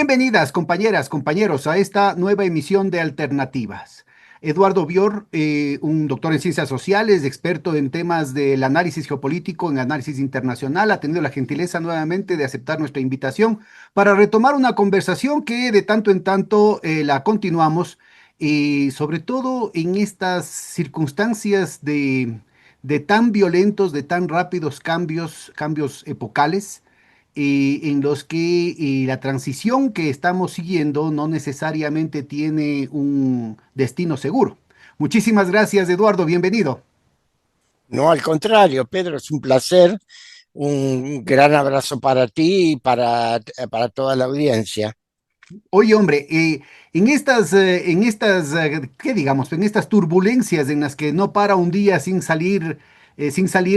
Bienvenidas, compañeras, compañeros, a esta nueva emisión de Alternativas. Eduardo Bior, un doctor en ciencias sociales, experto en temas del análisis geopolítico, en análisis internacional, ha tenido la gentileza nuevamente de aceptar nuestra invitación para retomar una conversación que de tanto en tanto la continuamos, y sobre todo en estas circunstancias de tan violentos, de tan rápidos cambios epocales en los que la transición que estamos siguiendo no necesariamente tiene un destino seguro. Muchísimas gracias, Eduardo, bienvenido. No, al contrario, Pedro, es un placer. Un gran abrazo para ti y para toda la audiencia. Oye, hombre, ¿qué digamos? En estas turbulencias en las que no para un día sin salir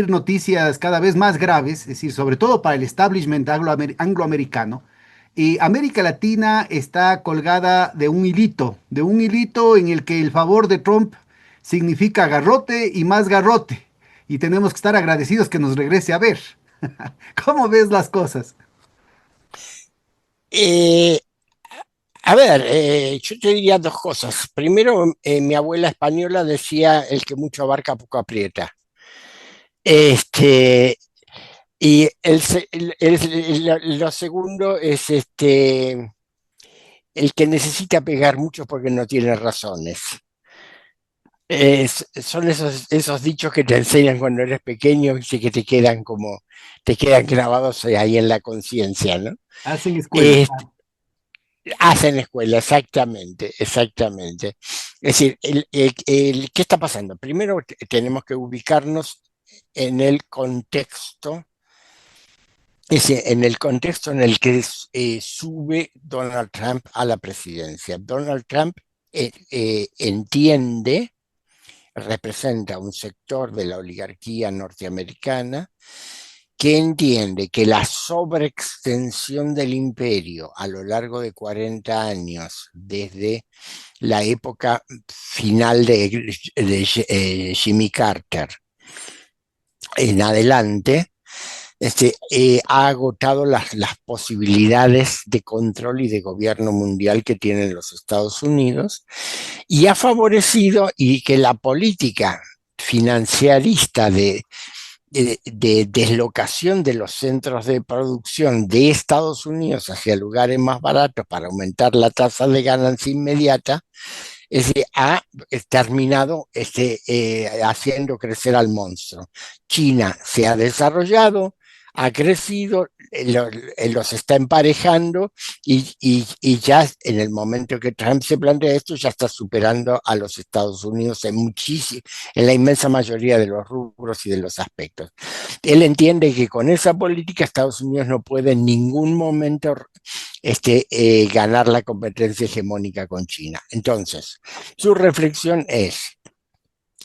noticias cada vez más graves, es decir, sobre todo para el establishment angloamericano, América Latina está colgada de un hilito en el que el favor de Trump significa garrote y más garrote, y tenemos que estar agradecidos que nos regrese a ver. ¿Cómo ves las cosas? Eh, a ver, yo te diría dos cosas. Primero, mi abuela española decía, el que mucho abarca, poco aprieta. Este, y lo segundo es el que necesita pegar mucho porque no tiene razones. Son esos dichos que te enseñan cuando eres pequeño y que te quedan grabados ahí en la conciencia, ¿no? Hacen escuela. Este, hacen escuela, exactamente, exactamente. Es decir, ¿qué está pasando? Primero tenemos que ubicarnos en el contexto, es decir, en el contexto en el que sube Donald Trump a la presidencia. Donald Trump entiende, representa un sector de la oligarquía norteamericana que entiende que la sobreextensión del imperio a lo largo de 40 años, desde la época final de Jimmy Carter en adelante, ha agotado las posibilidades de control y de gobierno mundial que tienen los Estados Unidos y ha favorecido y que la política financiarista de deslocación de los centros de producción de Estados Unidos hacia lugares más baratos para aumentar la tasa de ganancia inmediata, ha terminado haciendo crecer al monstruo. China se ha desarrollado, ha crecido, los está emparejando y ya en el momento que Trump se plantea esto, ya está superando a los Estados Unidos en la inmensa mayoría de los rubros y de los aspectos. Él entiende que con esa política Estados Unidos no puede en ningún momento ganar la competencia hegemónica con China. Entonces, su reflexión es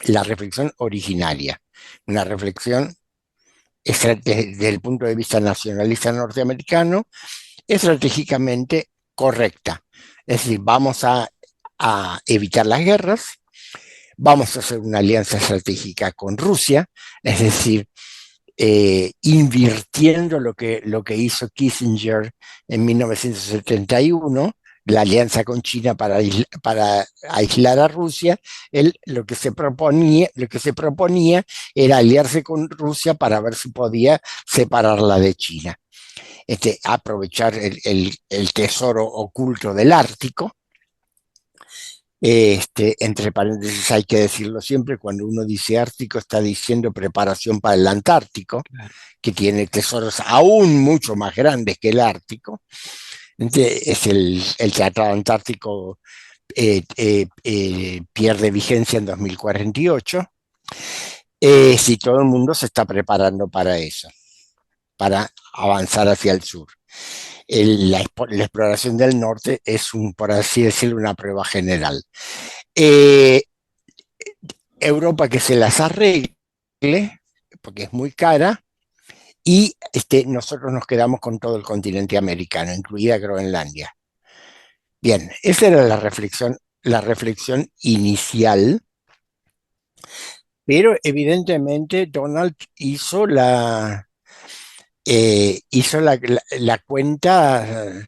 la reflexión originaria, una reflexión desde el punto de vista nacionalista norteamericano, estratégicamente correcta. Es decir, vamos a evitar las guerras, vamos a hacer una alianza estratégica con Rusia, es decir, invirtiendo lo que hizo Kissinger en 1971, la alianza con China para aislar a Rusia. Él lo que se proponía era aliarse con Rusia para ver si podía separarla de China. Aprovechar el tesoro oculto del Ártico. Entre paréntesis, hay que decirlo siempre, cuando uno dice Ártico está diciendo preparación para el Antártico, que tiene tesoros aún mucho más grandes que el Ártico. Es el Tratado Antártico, pierde vigencia en 2048. Si todo el mundo se está preparando para eso, para avanzar hacia el sur. La exploración del norte es, por así decirlo, una prueba general. Eh, Europa que se las arregle, porque es muy cara, y nosotros nos quedamos con todo el continente americano, incluida Groenlandia. Bien, esa era la reflexión inicial, pero evidentemente Donald hizo la cuenta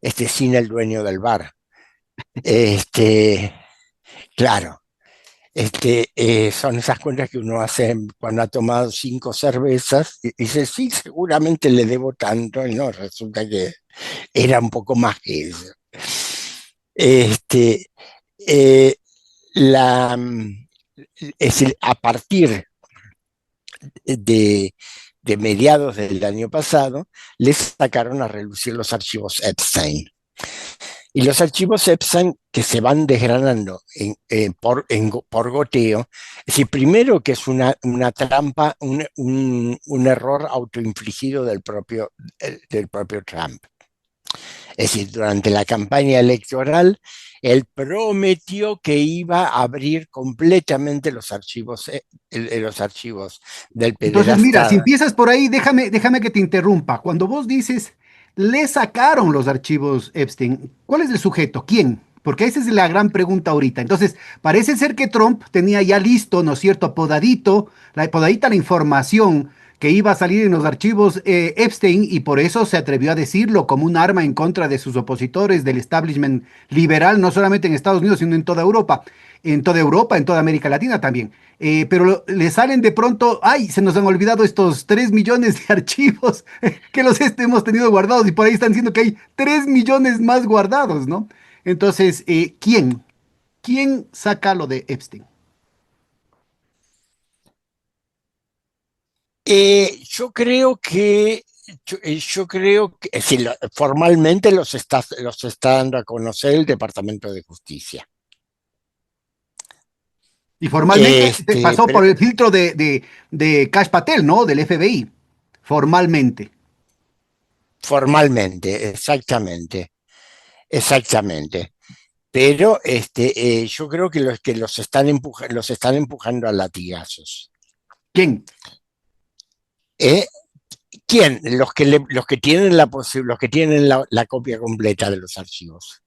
sin el dueño del bar. Este, claro, son esas cuentas que uno hace cuando ha tomado 5 cervezas y dice, sí, seguramente le debo tanto, y no, resulta que era un poco más que eso. Este, eh, la, es decir, a partir de, de mediados del año pasado, les sacaron a relucir los archivos Epstein. Y los archivos Epstein que se van desgranando por goteo, es decir, primero que es una trampa, un error autoinfligido del propio Trump. Es decir, durante la campaña electoral, él prometió que iba a abrir completamente los archivos del Entonces, mira, si pederasta. empiezas por ahí, déjame que te interrumpa. Cuando vos dices, le sacaron los archivos Epstein, ¿cuál es el sujeto? ¿Quién? Porque esa es la gran pregunta ahorita. Entonces, parece ser que Trump tenía ya listo, ¿no es cierto?, podadita la información que iba a salir en los archivos Epstein y por eso se atrevió a decirlo como un arma en contra de sus opositores del establishment liberal, no solamente en Estados Unidos, sino en toda América Latina también. Pero le salen de pronto, ay, se nos han olvidado estos 3 millones de archivos que hemos tenido guardados y por ahí están diciendo que hay 3 millones más guardados, ¿no? Entonces, ¿quién? ¿Quién saca lo de Epstein? Yo creo que sí, formalmente los está dando a conocer el Departamento de Justicia. Y formalmente se pasó Pero por el filtro de Kash Patel, ¿no? Del FBI. Formalmente. formalmente, exactamente, exactamente. Pero yo creo que los están empujando a latigazos. ¿Quién? ¿Eh? ¿Quién? Los que tienen los que tienen la copia completa de los archivos.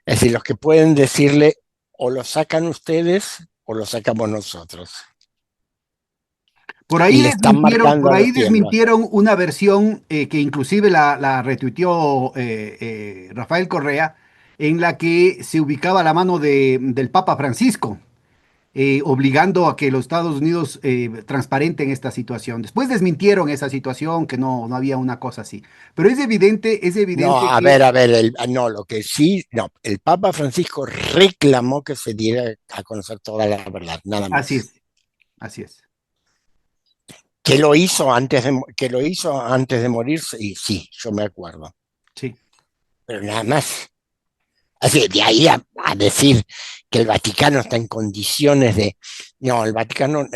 Es decir, los que pueden decirle o lo sacan ustedes o lo sacamos nosotros. Y le están marcando Por a ahí los tiempos. desmintieron una versión que inclusive la retuiteó Rafael Correa, en la que se ubicaba la mano del Papa Francisco, obligando a que los Estados Unidos transparenten esta situación. Después desmintieron esa situación, que no había una cosa así. Pero es No, evidente a que ver, no, lo que sí, no, el Papa Francisco reclamó que se diera a conocer toda la verdad, nada así más. es, así es. Que lo hizo antes de morirse, y sí, yo me acuerdo, Sí. pero nada más. Así, de ahí a decir que el Vaticano está en condiciones de... No, el Vaticano,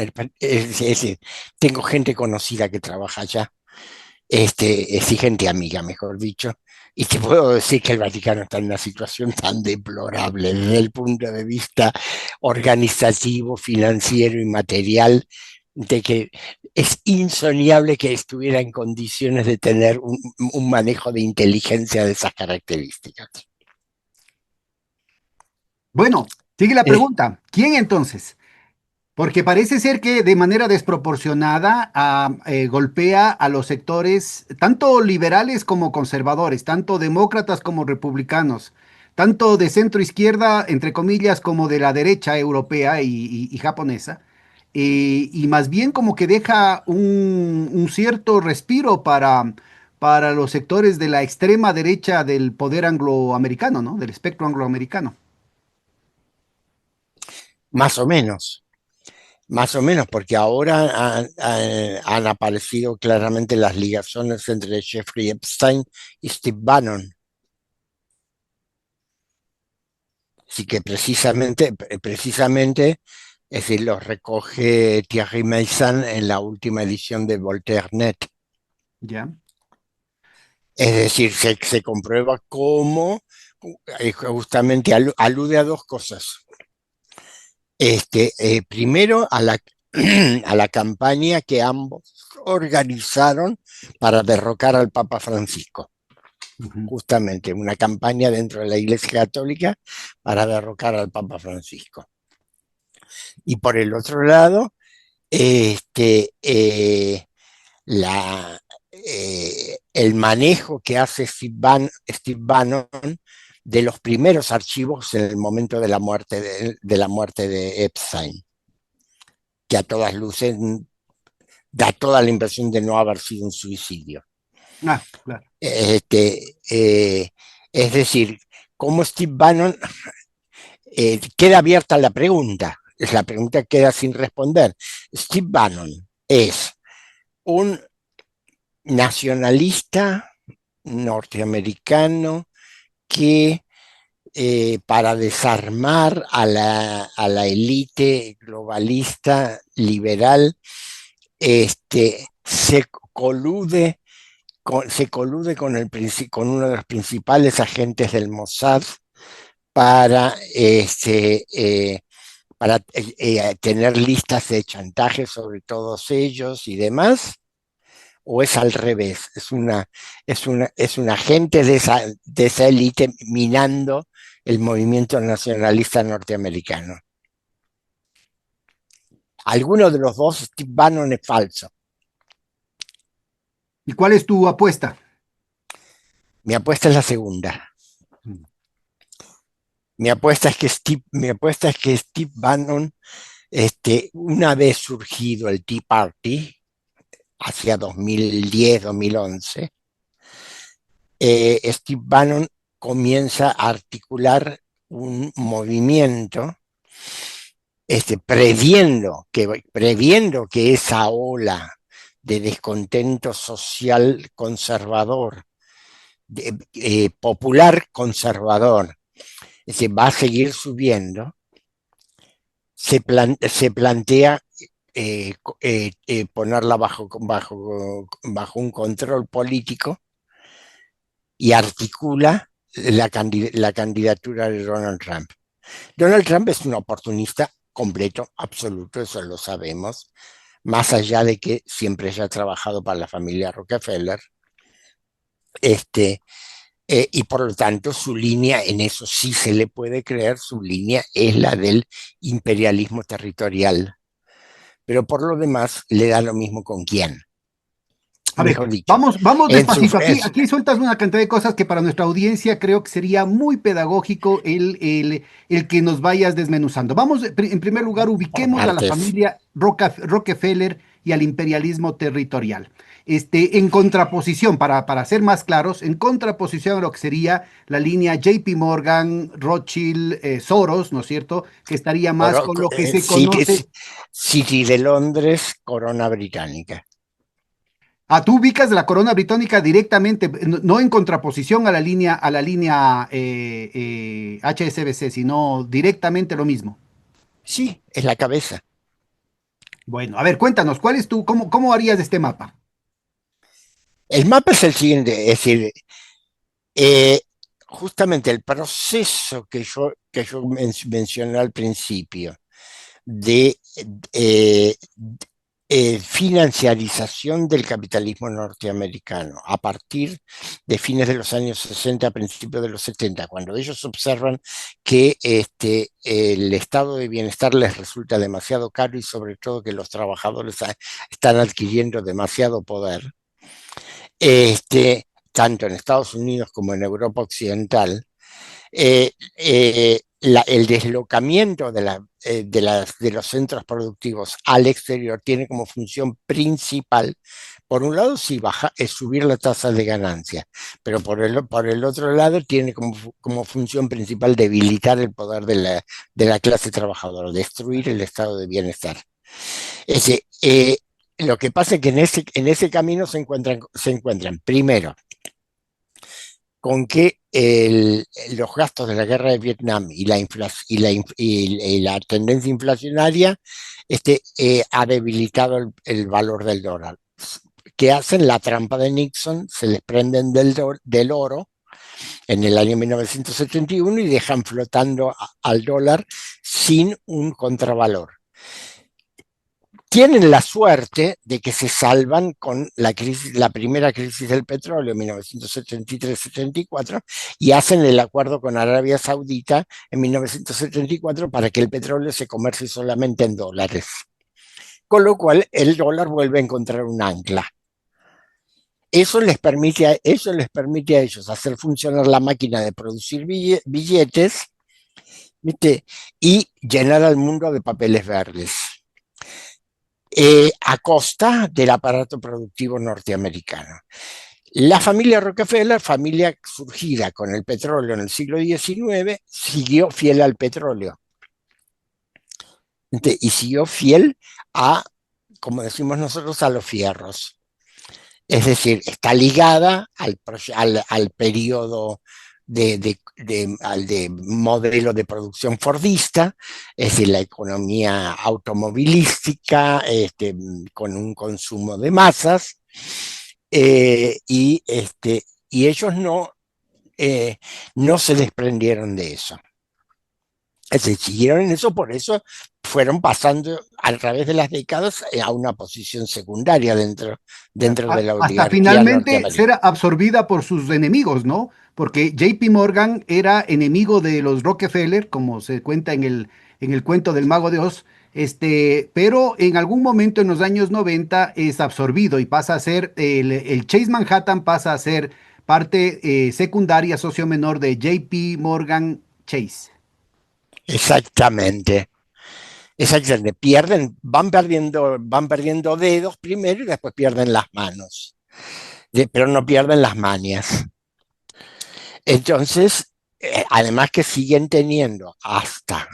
tengo gente conocida que trabaja allá, sí, gente amiga, mejor dicho, y te puedo decir que el Vaticano está en una situación tan deplorable desde el punto de vista organizativo, financiero y material, de que es insoniable que estuviera en condiciones de tener un manejo de inteligencia de esas características. Bueno, sigue la Eh, pregunta. ¿Quién entonces? Porque parece ser que de manera desproporcionada golpea a los sectores, tanto liberales como conservadores, tanto demócratas como republicanos, tanto de centro izquierda, entre comillas, como de la derecha europea y japonesa, y más bien como que deja un cierto respiro para los sectores de la extrema derecha del poder angloamericano, ¿no? Del espectro angloamericano. Más o menos. Más o menos, porque ahora han aparecido claramente las ligaciones entre Jeffrey Epstein y Steve Bannon. Así que precisamente, es decir, los recoge Thierry Meyssan en la última edición de VoltaireNet. ¿Ya? Es decir, se comprueba cómo justamente alude a dos cosas. Primero, a la campaña que ambos organizaron para derrocar al Papa Francisco. Ujú. Justamente una campaña dentro de la Iglesia Católica para derrocar al Papa Francisco. Y por el otro lado, este, la, el manejo que hace Steve Bannon de los primeros archivos en el momento de la muerte de Epstein, que a todas luces da toda la impresión de no haber sido un suicidio. Ah, claro. Este, es decir, como Steve Bannon, queda abierta la pregunta, la pregunta queda sin responder. Steve Bannon es un nacionalista norteamericano que para desarmar a la élite globalista liberal, se colude con uno de los principales agentes del Mossad para, tener listas de chantaje sobre todos ellos y demás, o es al revés, es un agente de esa élite minando el movimiento nacionalista norteamericano. Alguno de los dos, Steve Bannon, es falso. ¿Y cuál es tu apuesta? Mi apuesta es la segunda. Mi apuesta es que Steve Bannon, una vez surgido el Tea Party, hacia 2010, 2011, Steve Bannon comienza a articular un movimiento, previendo que esa ola de descontento social conservador, popular conservador, va a seguir subiendo, se plantea ponerla bajo un control político y articula la candidatura de Donald Trump. Donald Trump es un oportunista completo, absoluto, eso lo sabemos, más allá de que siempre haya trabajado para la familia Rockefeller, y por lo tanto su línea, en eso sí se le puede creer, su línea es la del imperialismo territorial, pero por lo demás le da lo mismo con quién. A ver, Mejor dicho, vamos en su, despacito. Aquí sueltas una cantidad de cosas que para nuestra audiencia creo que sería muy pedagógico el que nos vayas desmenuzando. Vamos, en primer lugar, por ubiquemos a la partes. familia Rockefeller y al imperialismo territorial. En contraposición, para ser más claros, en contraposición a lo que sería la línea JP Morgan, Rothschild, Soros, ¿no es cierto? Que estaría más con lo que se conoce. City de Londres, corona británica. Tú ubicas la corona británica directamente, no en contraposición a la línea HSBC, sino directamente lo mismo. Sí, es la cabeza. Bueno, a ver, cuéntanos, cómo harías este mapa? El mapa es el siguiente, es decir, eh, justamente el proceso que yo mencioné al principio de eh, financiarización del capitalismo norteamericano a partir de fines de los años 60, a principios de los 70, cuando ellos observan que el estado de bienestar les resulta demasiado caro y sobre todo que los trabajadores están adquiriendo demasiado poder, tanto en Estados Unidos como en Europa Occidental, el deslocamiento de los centros productivos al exterior tiene como función principal, por un lado, sí, es subir la tasa de ganancia, pero por el otro lado tiene como función principal debilitar el poder de la clase trabajadora, destruir el estado de bienestar. Ese, lo que pasa es que en ese camino se encuentran primero con que los gastos de la guerra de Vietnam y la tendencia inflacionaria ha debilitado el valor del dólar. ¿Qué hacen? La trampa de Nixon, se desprenden del oro en el año 1971 y dejan flotando al dólar sin un contravalor. Tienen la suerte de que se salvan con la primera crisis del petróleo en 1973-74 y hacen el acuerdo con Arabia Saudita en 1974 para que el petróleo se comercie solamente en dólares. Con lo cual el dólar vuelve a encontrar un ancla. eso les permite a ellos hacer funcionar la máquina de producir billetes, ¿viste? Y llenar al mundo de papeles verdes, a costa del aparato productivo norteamericano. La familia Rockefeller, familia surgida con el petróleo en el siglo XIX, siguió fiel al petróleo, ¿viste? Y siguió fiel a, como decimos nosotros, a los fierros. Es decir, está ligada al periodo de modelo de producción fordista, es decir, la economía automovilística, con un consumo de masas, y ellos no se desprendieron de eso. Se siguieron en eso, por eso fueron pasando a través de las décadas a una posición secundaria dentro de la Hasta oligarquía finalmente norteamericana. ser absorbida por sus enemigos, ¿no? Porque JP Morgan era enemigo de los Rockefeller, como se cuenta en el cuento del Mago de Oz, pero en algún momento en los años 90 es absorbido y pasa a ser, el Chase Manhattan pasa a ser parte secundaria, socio menor de JP Morgan Chase. Exactamente, exactamente. Van perdiendo dedos primero y después pierden las manos, pero no pierden las mañas. Entonces, además que siguen teniendo hasta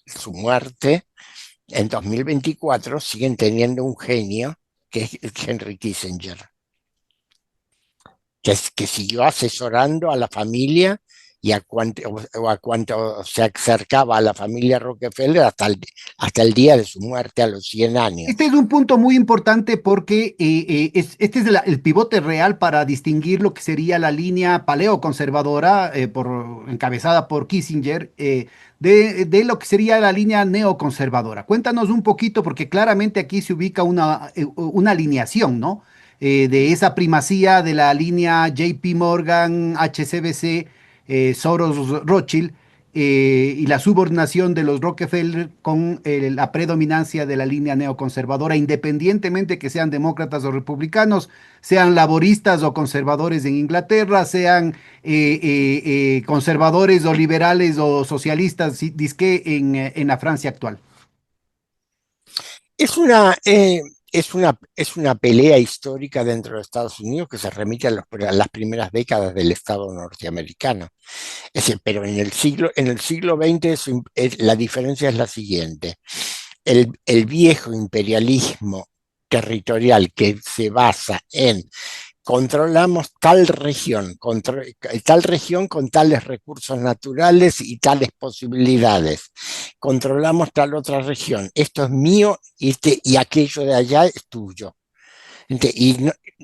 su muerte en 2024, siguen teniendo un genio que es Henry Kissinger, que siguió asesorando a la familia y a cuanto se acercaba a la familia Rockefeller hasta el día de su muerte a los 100 Este es años. un punto muy importante porque este es el pivote real para distinguir lo que sería la línea paleoconservadora, encabezada por Kissinger, de lo que sería la línea neoconservadora. Cuéntanos un poquito, porque claramente aquí se ubica una alineación, ¿no? De esa primacía de la línea JP Morgan, HCBC, Soros, Rothschild, y la subordinación de los Rockefeller con la predominancia de la línea neoconservadora, independientemente que sean demócratas o republicanos, sean laboristas o conservadores en Inglaterra, sean conservadores o liberales o socialistas, disque en la Francia actual. Es una, es una pelea histórica dentro de Estados Unidos que se remite a las primeras décadas del Estado norteamericano. Es decir, pero en el siglo XX la diferencia es la siguiente. El viejo imperialismo territorial que se basa en controlamos tal región con tales recursos naturales y tales posibilidades. Controlamos tal otra región. Esto es mío y aquello de allá es tuyo.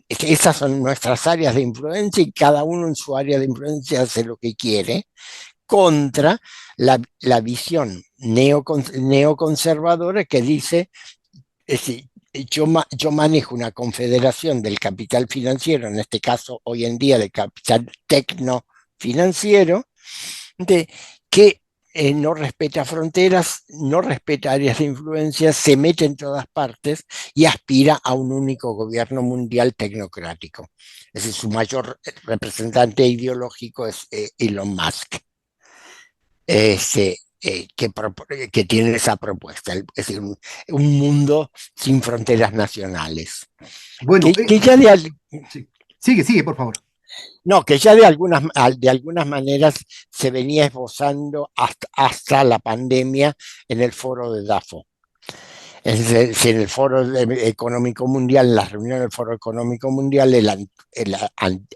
Esas son nuestras áreas de influencia y cada uno en su área de influencia hace lo que quiere contra la visión neoconservadora que dice, es decir, yo manejo una confederación del capital financiero, en este caso hoy en día del capital tecnofinanciero, de, que no respeta fronteras, no respeta áreas de influencia, se mete en todas partes y aspira a un único gobierno mundial tecnocrático. Es decir, su mayor representante ideológico es Elon Musk, que tiene esa propuesta, es decir, un mundo sin fronteras nacionales. Bueno, Que ya de, sí. Sigue, por favor. no, que ya de algunas maneras se venía esbozando hasta la pandemia en el foro de DAFO. Es decir, en el Económico Mundial, en las reuniones del Foro Económico Mundial,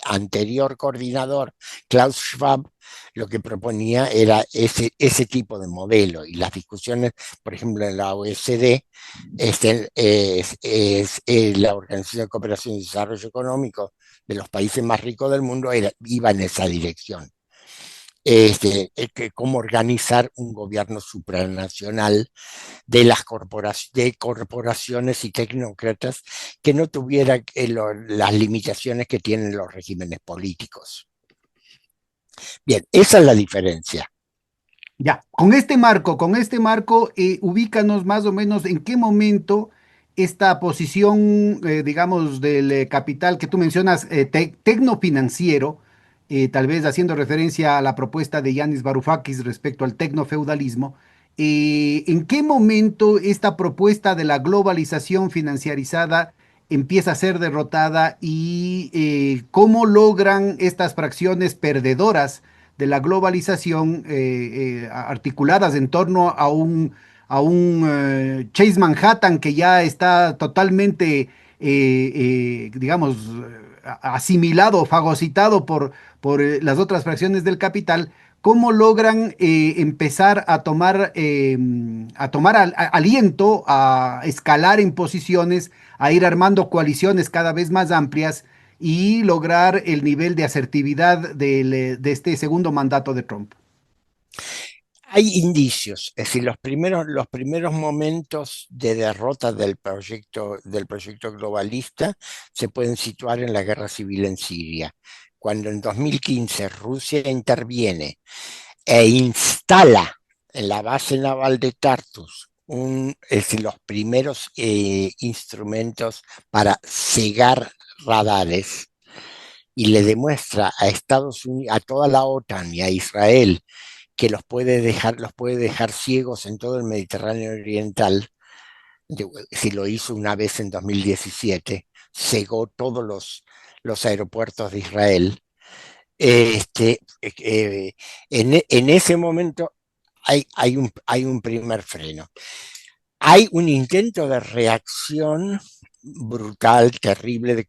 anterior coordinador, Klaus Schwab, lo que proponía era ese tipo de modelo. Y las discusiones, por ejemplo, en la OECD, la Organización de Cooperación y Desarrollo Económico de los países más ricos del mundo, iba en esa dirección. Cómo organizar un gobierno supranacional de corporaciones y tecnócratas que no tuvieran las limitaciones que tienen los regímenes políticos. Bien, esa es la diferencia. Ya, con este marco, ubícanos más o menos en qué momento esta posición, digamos, del capital que tú mencionas, tecnofinanciero, tal vez haciendo referencia a la propuesta de Yanis Varoufakis respecto al tecnofeudalismo, ¿en qué momento esta propuesta de la globalización financiarizada empieza a ser derrotada y cómo logran estas fracciones perdedoras de la globalización articuladas en torno a un Chase Manhattan que ya está totalmente, digamos, asimilado, fagocitado por las otras fracciones del capital? ¿Cómo logran empezar a tomar aliento, a escalar en posiciones, a ir armando coaliciones cada vez más amplias y lograr el nivel de asertividad de este segundo mandato de Trump? Hay indicios, es decir, los primeros momentos de derrota del proyecto globalista se pueden situar en la guerra civil en Siria, cuando en 2015 Rusia interviene e instala en la base naval de Tartus es decir, los primeros instrumentos para cegar radares y le demuestra a Estados Unidos, a toda la OTAN y a Israel que los puede dejar ciegos en todo el Mediterráneo Oriental. Si lo hizo una vez en 2017, cegó todos los aeropuertos de Israel. Este, en ese momento hay un primer freno. Hay un intento de reacción brutal, terrible,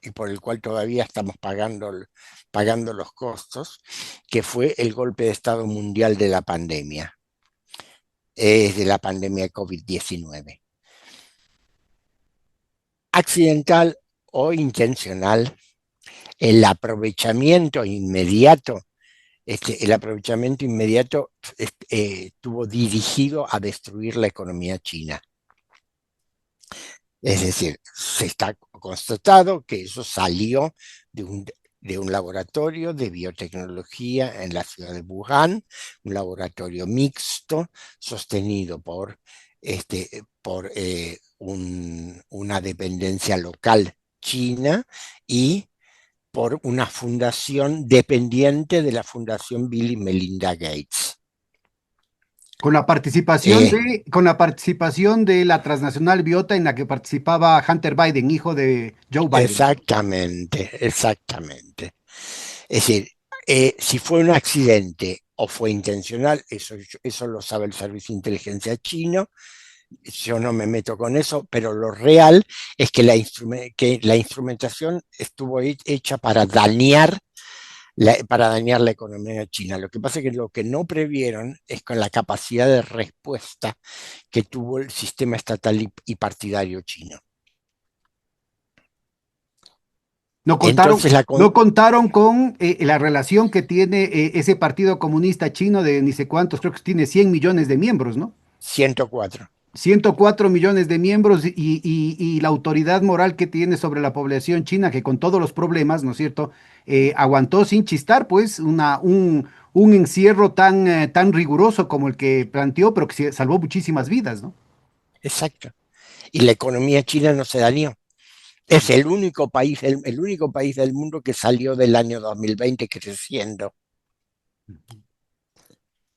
y por el cual todavía estamos pagando los costos, que fue el golpe de Estado mundial de la pandemia de COVID-19. Accidental o intencional, el aprovechamiento inmediato estuvo dirigido a destruir la economía china. Es decir, se está constatado que eso salió de un laboratorio de biotecnología en la ciudad de Wuhan, un laboratorio mixto sostenido por una dependencia local china y por una fundación dependiente de la Fundación Bill y Melinda Gates. Con la participación Eh, de la transnacional Biota en la que participaba Hunter Biden, hijo de Joe Biden. exactamente, exactamente. Es decir, si fue un accidente o fue intencional, eso lo sabe el servicio de inteligencia chino. Yo no me meto con eso, pero lo real es que la instrumentación estuvo hecha para dañar la economía china. Lo que pasa es que lo que no previeron es con la capacidad de respuesta que tuvo el sistema estatal y partidario chino. No contaron, Entonces, no contaron con la relación que tiene ese Partido Comunista Chino de ni sé cuántos, creo que tiene 100 millones de miembros, ¿no? 104. 104 millones de miembros y la autoridad moral que tiene sobre la población china, que con todos los problemas, ¿no es cierto?, aguantó sin chistar, pues, un encierro tan riguroso como el que planteó, pero que salvó muchísimas vidas, ¿no? Exacto. Y la economía china no se dañó. Es el único país del mundo que salió del año 2020 creciendo.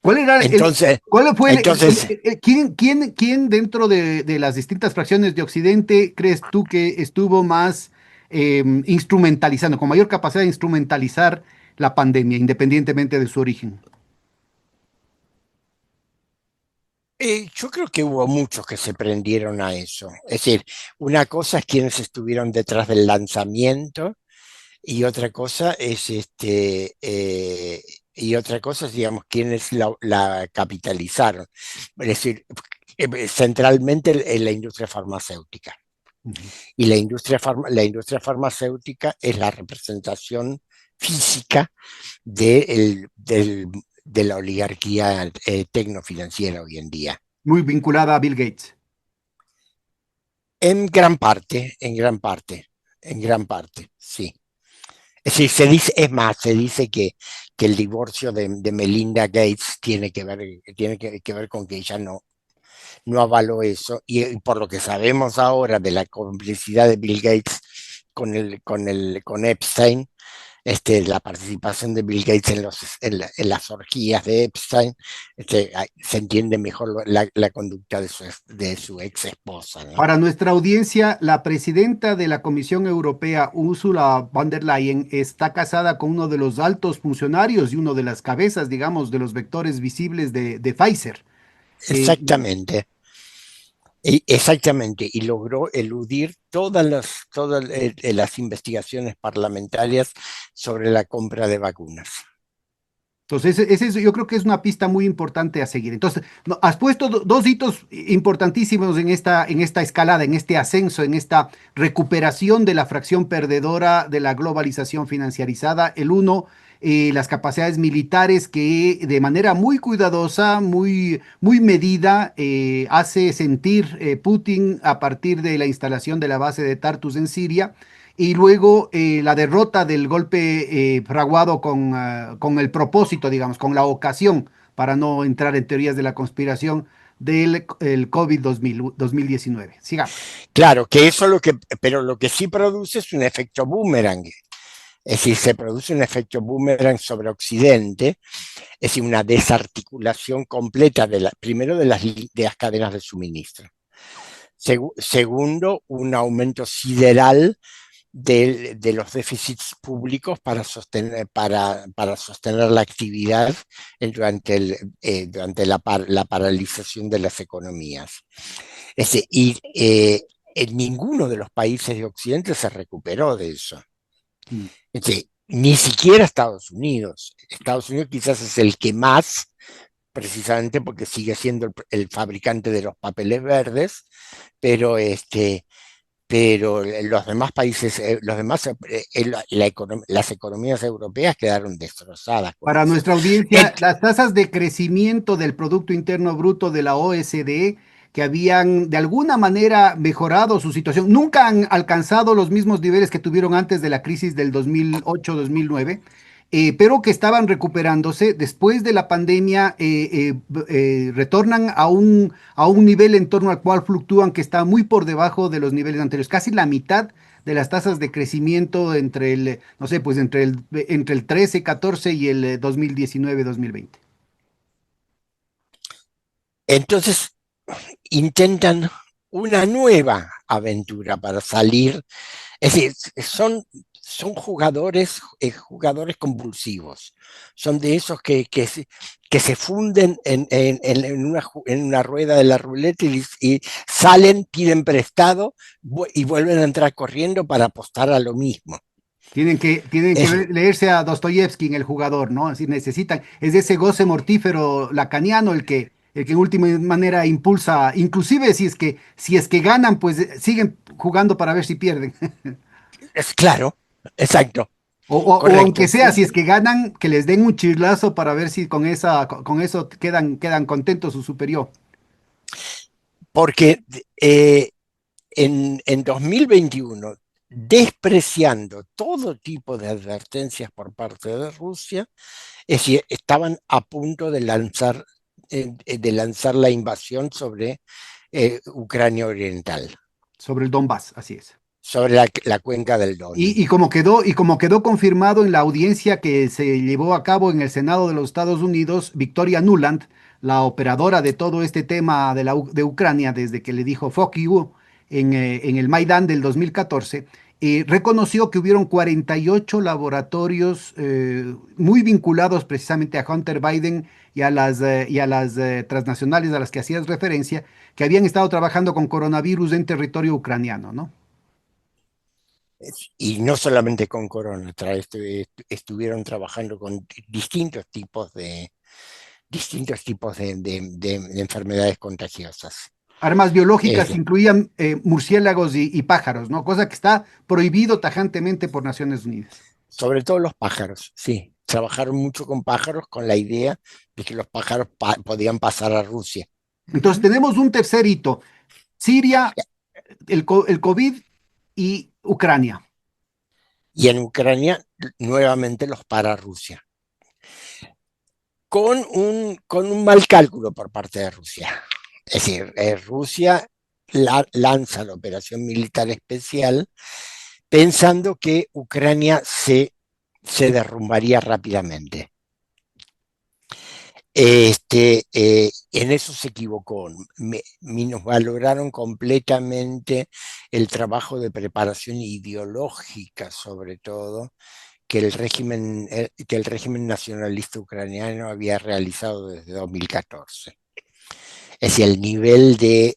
¿Cuál era Entonces, cuál fue entonces quién dentro de las distintas fracciones de Occidente crees tú que estuvo más instrumentalizando, con mayor capacidad de instrumentalizar la pandemia, independientemente de su origen? yo creo que hubo muchos que se prendieron a eso. Es decir, una cosa es quienes estuvieron detrás del lanzamiento y otra cosa es, digamos, quienes la capitalizaron. Es decir, centralmente en la industria farmacéutica. Ujú. Y la industria farmacéutica es la representación física de la oligarquía tecnofinanciera hoy en día. Muy vinculada a Bill Gates. En gran parte, en gran parte, en gran parte, sí. Es decir, se dice que el divorcio de Melinda Gates tiene que ver con que ella no avaló eso, y por lo que sabemos ahora de la complicidad de Bill Gates con Epstein, la participación de Bill Gates en las orgías de Epstein, se entiende mejor la conducta de su ex esposa, ¿no? Para nuestra audiencia, la presidenta de la Comisión Europea, Ursula von der Leyen, está casada con uno de los altos funcionarios y uno de las cabezas, digamos, de los vectores visibles de Pfizer. Eh, Exactamente. Exactamente, y logró eludir todas las investigaciones parlamentarias sobre la compra de vacunas. Entonces, yo creo que es una pista muy importante a seguir. Entonces, has puesto dos hitos importantísimos en esta escalada, en este ascenso, en esta recuperación de la fracción perdedora de la globalización financiarizada. El uno, las capacidades militares que de manera muy cuidadosa, muy medida, hace sentir Putin a partir de la instalación de la base de Tartus en Siria y luego la derrota del golpe fraguado con el propósito, digamos, con la ocasión, para no entrar en teorías de la conspiración, del el COVID 2019. Sigamos. Claro, pero lo que sí produce es un efecto boomerang. Es decir, se produce un efecto boomerang sobre Occidente, es decir, una desarticulación completa primero de las cadenas de suministro. Segundo, un aumento sideral de los déficits públicos para sostener la actividad durante la paralización de las economías. Ninguno de los países de Occidente se recuperó de eso. Mm. Ni siquiera Estados Unidos. Estados Unidos quizás es el que más, precisamente porque sigue siendo el fabricante de los papeles verdes, pero los demás países, las economías europeas quedaron destrozadas con Para eso. nuestra audiencia, Ent- las tasas de crecimiento del Producto Interno Bruto de la OSDE, que habían de alguna manera mejorado su situación, nunca han alcanzado los mismos niveles que tuvieron antes de la crisis del 2008-2009, pero que estaban recuperándose después de la pandemia, retornan a un nivel en torno al cual fluctúan que está muy por debajo de los niveles anteriores, casi la mitad de las tasas de crecimiento entre el, no sé, pues entre el 13, 14 y el 2019, 2020. entonces intentan una nueva aventura para salir. Es decir, son jugadores compulsivos. Son de esos que se funden en una rueda de la ruleta y salen, piden prestado y vuelven a entrar corriendo para apostar a lo mismo. Tienen que Es, leerse a Dostoyevsky en El Jugador, ¿no? Así necesitan, es de ese goce mortífero lacaniano el que en última manera impulsa, inclusive si es que ganan, pues siguen jugando para ver si pierden. es claro, exacto, O aunque correcto. sea, si es que ganan, que les den un chirlazo para ver si con eso quedan contentos su superior. Porque en 2021, despreciando todo tipo de advertencias por parte de Rusia, es decir, estaban a punto de lanzar la invasión sobre Ucrania Oriental, Sobre el Donbass, así es. sobre la cuenca del Don. Y como quedó confirmado en la audiencia que se llevó a cabo en el Senado de los Estados Unidos, Victoria Nuland, la operadora de todo este tema de Ucrania, desde que le dijo fuck you en el Maidán del 2014, reconoció que hubieron 48 laboratorios muy vinculados precisamente a Hunter Biden y a las transnacionales a las que hacías referencia, que habían estado trabajando con coronavirus en territorio ucraniano, ¿no? Y no solamente con corona, estuvieron trabajando con distintos tipos de enfermedades contagiosas. Armas Es biológicas incluían murciélagos y pájaros, ¿no? Cosa que está prohibido tajantemente por Naciones Unidas. Sobre todo los pájaros, sí. Trabajaron mucho con pájaros con la idea de que los pájaros podían pasar a Rusia. Entonces tenemos un tercer hito, Siria, el COVID y Ucrania. Y en Ucrania, nuevamente los para Rusia. Con un mal cálculo por parte de Rusia. Es decir, Rusia lanza la operación militar especial pensando que Ucrania se derrumbaría rápidamente. En eso se equivocó. Minusvaloraron completamente el trabajo de preparación ideológica, sobre todo, que el régimen nacionalista ucraniano había realizado desde 2014. Es decir, el nivel de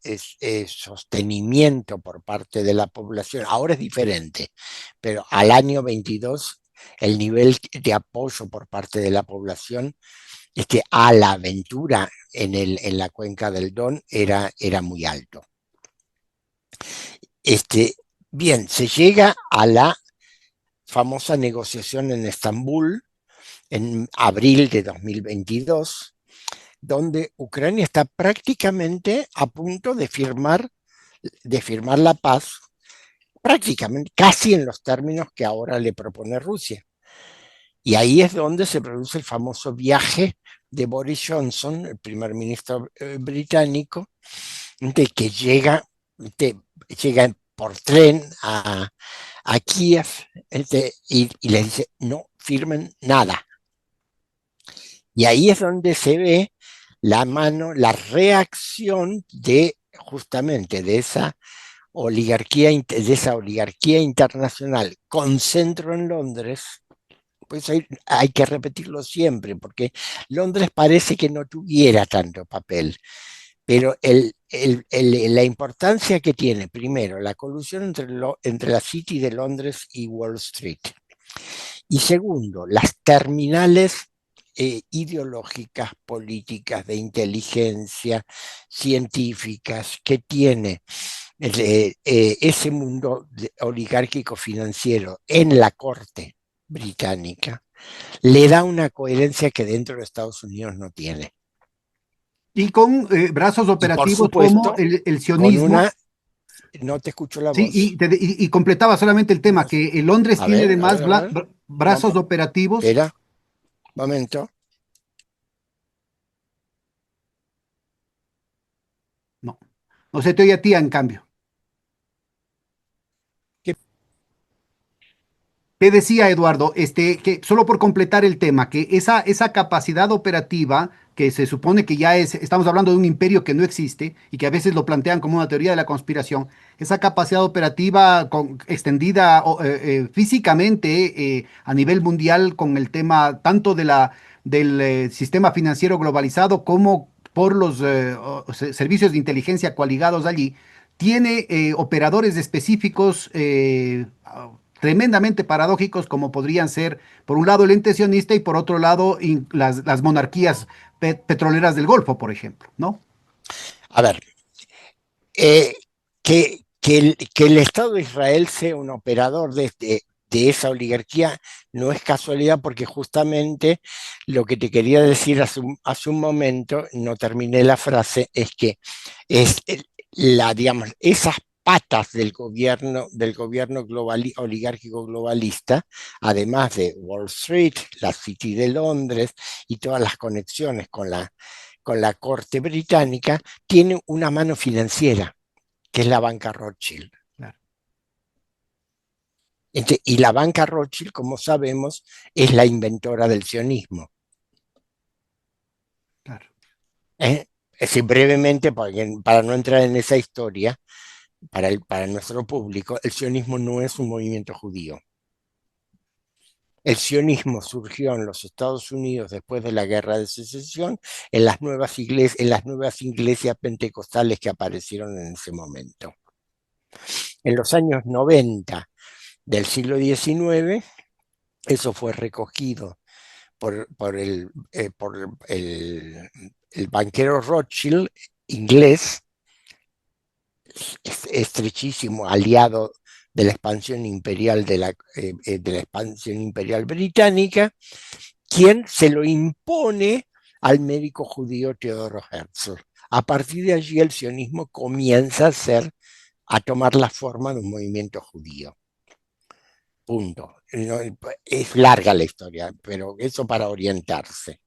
sostenimiento por parte de la población ahora es diferente, pero al año 22 el nivel de apoyo por parte de la población a la aventura en la cuenca del Don era muy alto. Bien, se llega a la famosa negociación en Estambul en abril de 2022, donde Ucrania está prácticamente a punto de firmar la paz, prácticamente, casi en los términos que ahora le propone Rusia. Y ahí es donde se produce el famoso viaje de Boris Johnson, el primer ministro británico, de que llega por tren a Kiev, y le dice, no firmen nada. Y ahí es donde se ve la reacción de justamente de esa oligarquía internacional con centro en Londres. Pues hay que repetirlo siempre, porque Londres parece que no tuviera tanto papel, pero la importancia que tiene, primero, la colusión entre la City de Londres y Wall Street, y segundo, las terminales ideológicas, políticas, de inteligencia, científicas que tiene ese mundo oligárquico financiero en la corte británica, le da una coherencia que dentro de Estados Unidos no tiene. Y con brazos Y por operativos como supuesto, el con sionismo. una... No te escucho la Sí, voz. y completaba solamente el tema, que Londres A tiene ver, a además ver, a ver. brazos Vamos, operativos. espera, un momento. No, no se te oye a ti, en cambio. ¿Qué? Te decía, Eduardo, que solo por completar el tema, que esa capacidad operativa, que se supone que ya estamos hablando de un imperio que no existe y que a veces lo plantean como una teoría de la conspiración, esa capacidad operativa extendida físicamente a nivel mundial con el tema tanto del sistema financiero globalizado como por los servicios de inteligencia coaligados allí, tiene operadores específicos tremendamente paradójicos como podrían ser, por un lado, el ente sionista y por otro lado, las monarquías petroleras del Golfo, por ejemplo, ¿no? A ver, eh, que el Estado de Israel sea un operador de esa oligarquía no es casualidad, porque justamente lo que te quería decir hace un momento, no terminé la frase, es que digamos, esas patas del gobierno oligárquico globalista, además de Wall Street, la City de Londres y todas las conexiones con la corte británica, tiene una mano financiera, que es la banca Rothschild. Claro, Y la banca Rothschild, como sabemos, es la inventora del sionismo. claro. ¿Eh? Es decir, brevemente, para no entrar en esa historia, para nuestro público, el sionismo no es un movimiento judío. El sionismo surgió en los Estados Unidos después de la Guerra de Secesión, en las nuevas iglesias pentecostales que aparecieron en ese momento. En los años 90 del siglo XIX, eso fue recogido por el banquero Rothschild, inglés, estrechísimo aliado de la expansión imperial de la expansión imperial británica, quien se lo impone al médico judío Teodoro Herzl. A partir de allí el sionismo comienza a tomar la forma de un movimiento judío. Punto. No, es larga la historia, pero eso para orientarse.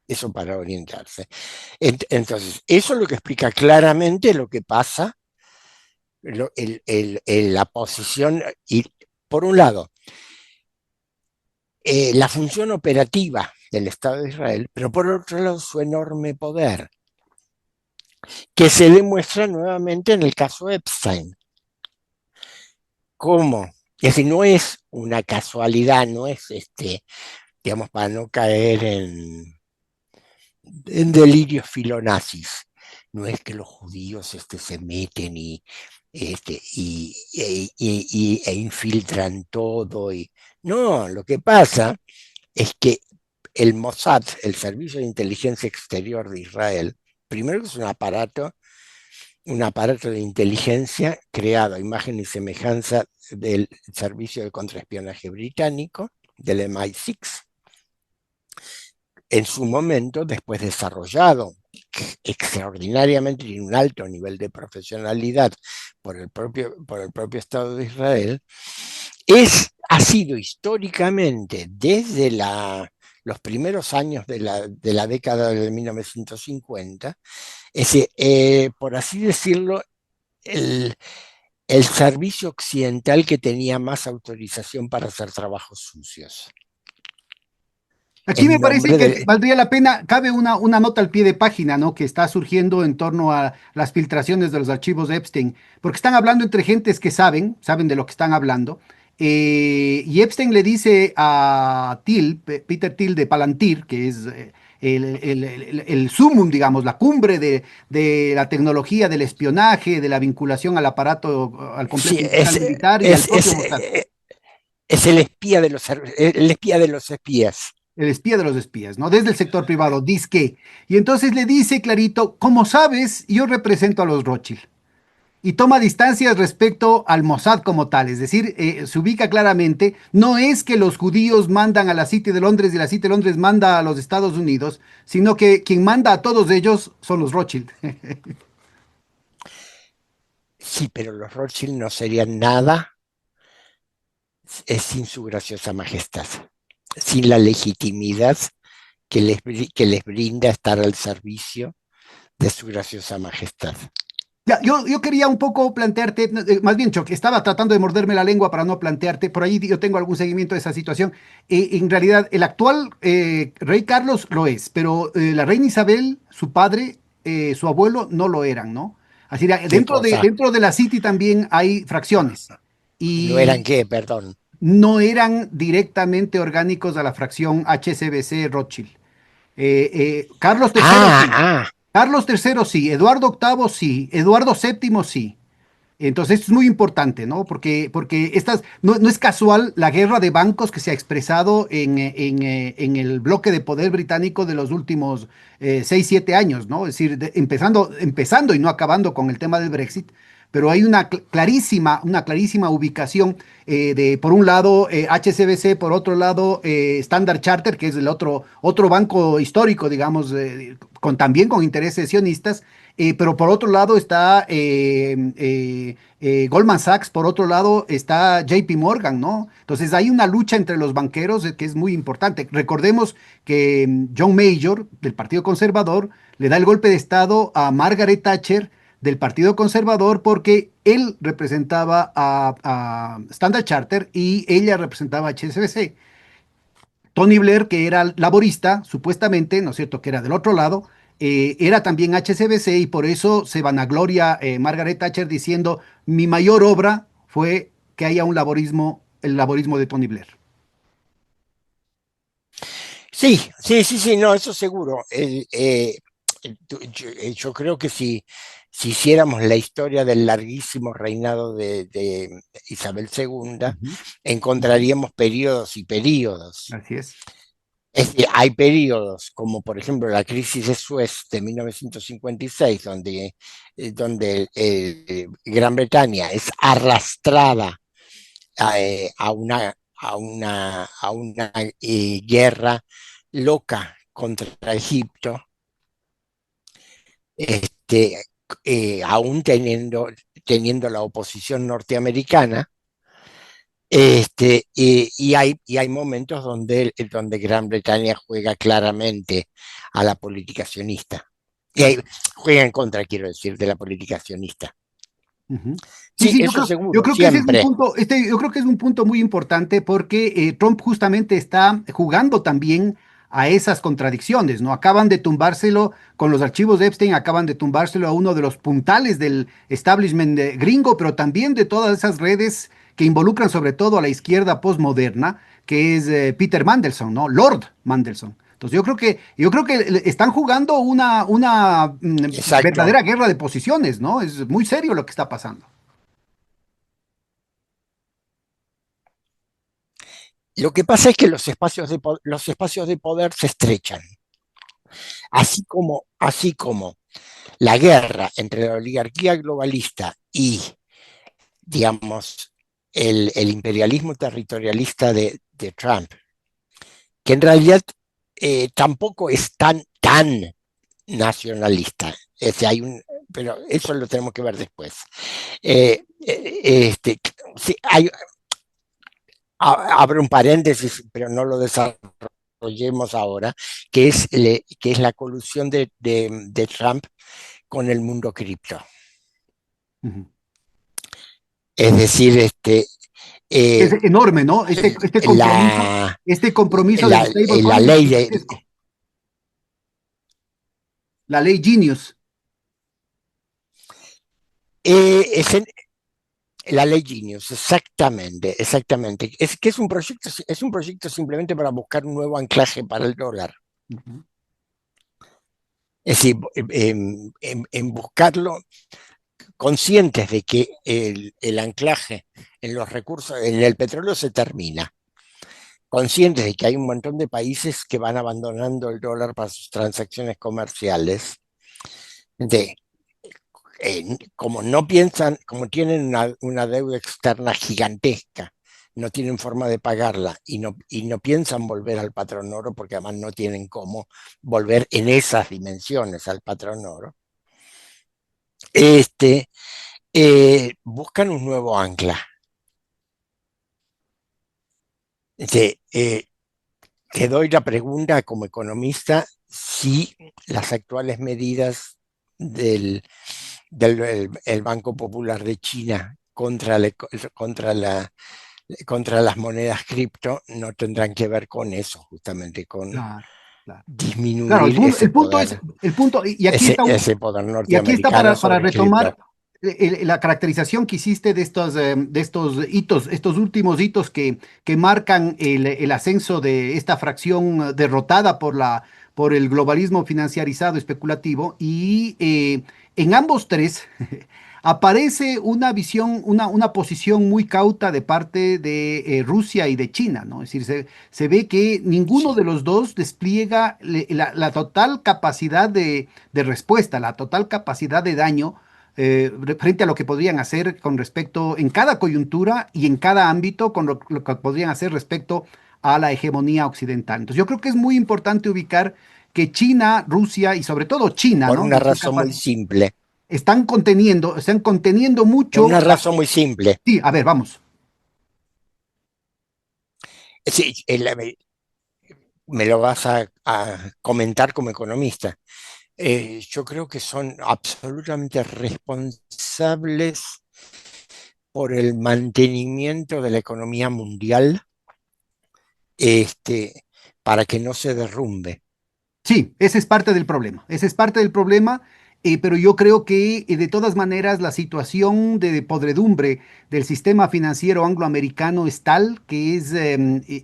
eso para orientarse. Entonces, eso es lo que explica claramente lo que pasa, la posición, y por un lado, la función operativa del Estado de Israel, pero por otro lado su enorme poder, que se demuestra nuevamente en el caso Epstein. ¿Cómo? Es decir, no es una casualidad, no es digamos, para no caer en delirios filonazis. No es que los judíos se meten e infiltran todo. No, lo que pasa es que el Mossad, el Servicio de Inteligencia Exterior de Israel, primero que es un aparato de inteligencia creado a imagen y semejanza del Servicio de Contraespionaje Británico, del MI6, en su momento, después desarrollado extraordinariamente y en un alto nivel de profesionalidad por el propio Estado de Israel, ha sido históricamente desde los primeros años de la década de 1950, por así decirlo, el, el servicio occidental que tenía más autorización para hacer trabajos sucios. Aquí me En parece nombre que del... valdría la pena, cabe una nota al pie de página, ¿no? Que está surgiendo en torno a las filtraciones de los archivos de Epstein, porque están hablando entre gentes que saben de lo que están hablando, y Epstein le dice a Peter Thiel de Palantir, que es el sumum, digamos, la cumbre de la tecnología, del espionaje, de la vinculación al aparato, al Sí, complejo industrial militar y al propio Mossad. es el espía de los espías. El espía de los espías, ¿no? Desde el sector privado, que. Y entonces le dice clarito, como sabes, yo represento a los Rothschild. Y toma distancias respecto al Mossad como tal, es decir, se ubica claramente, no es que los judíos mandan a la City de Londres y la City de Londres manda a los Estados Unidos, sino que quien manda a todos ellos son los Rothschild. Sí, pero los Rothschild no serían nada sin su graciosa majestad, sin la legitimidad que les brinda estar al servicio de su graciosa majestad. Ya, yo quería un poco plantearte, no, más bien, Choc, estaba tratando de morderme la lengua para no plantearte, por ahí yo tengo algún seguimiento de esa situación. En realidad, el actual rey Carlos lo es, pero la reina Isabel, su padre, su abuelo, no lo eran, ¿no? Así que ¿Qué cosa? dentro de la City también hay fracciones ¿No eran y qué? Perdón. no eran directamente orgánicos a la fracción HSBC Rothschild. Carlos III Ah, sí, ah. Carlos III sí, Eduardo VIII sí, Eduardo VII sí. Entonces esto es muy importante, ¿no? Porque no es casual la guerra de bancos que se ha expresado en el bloque de poder británico de los últimos 6, 7 años, ¿no? Es decir, empezando y no acabando con el tema del Brexit, pero hay una clarísima ubicación por un lado, HSBC, por otro lado, Standard Chartered, que es el otro banco histórico, digamos, también con intereses sionistas, pero por otro lado está Goldman Sachs, por otro lado está JP Morgan, ¿no? Entonces hay una lucha entre los banqueros que es muy importante. Recordemos que John Major, del Partido Conservador, le da el golpe de Estado a Margaret Thatcher del Partido Conservador porque él representaba a Standard Charter y ella representaba a HSBC. Tony Blair, que era laborista, supuestamente, ¿no es cierto?, que era del otro lado, era también HSBC y por eso se vanagloria Margaret Thatcher diciendo, mi mayor obra fue que haya el laborismo de Tony Blair. Sí, sí, sí, sí, no, eso seguro. Yo creo que si hiciéramos la historia del larguísimo reinado de Isabel II, Ujú, ujú. encontraríamos periodos y periodos. Así es. Es decir, hay periodos, como por ejemplo la crisis de Suez de 1956, donde Gran Bretaña es arrastrada a una guerra loca contra Egipto, este, aún teniendo la oposición norteamericana, Y hay momentos donde Gran Bretaña juega claramente a la política sionista. Claro. Juega en contra, quiero decir, de la política sionista. Ujú. Sí, Sí, sí, eso yo seguro, creo que ese es un siempre. punto, yo creo que es un punto muy importante porque Trump justamente está jugando también a esas contradicciones, ¿no? Acaban de tumbárselo con los archivos de Epstein, acaban de tumbárselo a uno de los puntales del establishment gringo, pero también de todas esas redes que involucran sobre todo a la izquierda postmoderna, que es Peter Mandelson, ¿no? Lord Mandelson. Entonces yo creo que están jugando una Exacto. verdadera guerra de posiciones, ¿no? Es muy serio lo que está pasando. Lo que pasa es que los espacios de poder se estrechan, así como la guerra entre la oligarquía globalista y, digamos, el imperialismo territorialista de Trump, que en realidad tampoco es tan nacionalista. Pero eso lo tenemos que ver después. Eh, sí, abro un paréntesis, pero no lo desarrollemos ahora, que es la colusión de Trump con el mundo cripto. Ujú. Es decir, Es eh, enorme, ¿no? la, Este compromiso del la stablecoin es ley gigantesco. La ley Genius. es la ley Genius, exactamente, exactamente. Es un proyecto simplemente para buscar un nuevo anclaje para el dólar. Ujú. Es decir, en buscarlo, conscientes de que el anclaje en los recursos, en el petróleo se termina, conscientes de que hay un montón de países que van abandonando el dólar para sus transacciones comerciales, de, como no piensan, como tienen una deuda externa gigantesca, no tienen forma de pagarla y no piensan volver al patrón oro porque además no tienen cómo volver en esas dimensiones al patrón oro. Este, Buscan un nuevo ancla. Este, Te doy la pregunta como economista si las actuales medidas del Banco Popular de China contra contra las monedas cripto no tendrán que ver con eso, justamente con Claro, claro. Claro, disminuir ese poder, el punto, ese poder y aquí está norteamericano para sobre retomar cripto. la caracterización que hiciste de estos hitos, estos últimos hitos que marcan el ascenso de esta fracción derrotada por el globalismo financiarizado especulativo. Y en ambos tres aparece una visión, una posición muy cauta de parte de Rusia y de China, ¿no? Es decir, se ve que ninguno Sí, de los dos despliega la total capacidad de respuesta, la total capacidad de daño frente a lo que podrían hacer con respecto en cada coyuntura y en cada ámbito con lo que podrían hacer respecto a la hegemonía occidental. Entonces yo creo que es muy importante ubicar que China, Rusia y sobre todo China, por ¿no? una razón muy simple, Están conteniendo por mucho. una razón muy simple. Sí, a ver, vamos. Sí, me lo vas a comentar como economista. Yo creo que son absolutamente responsables por el mantenimiento de la economía mundial, este, para que no se derrumbe. Sí, ese es parte del problema. Ese es parte del problema, pero yo creo que de todas maneras la situación de podredumbre del sistema financiero angloamericano es tal que es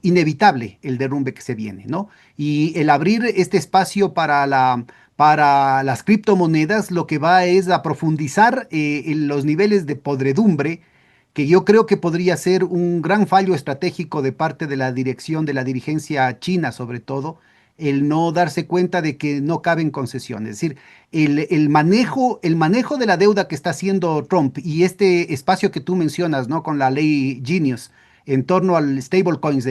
inevitable el derrumbe que se viene, ¿no? Y el abrir este espacio para las criptomonedas lo que va es a profundizar en los niveles de podredumbre que yo creo que podría ser un gran fallo estratégico de parte de la dirección, de la dirigencia china sobre todo, el no darse cuenta de que no caben concesiones. Es decir, el manejo de la deuda que está haciendo Trump y este espacio que tú mencionas, ¿no? Con la ley Genius en torno al stablecoins,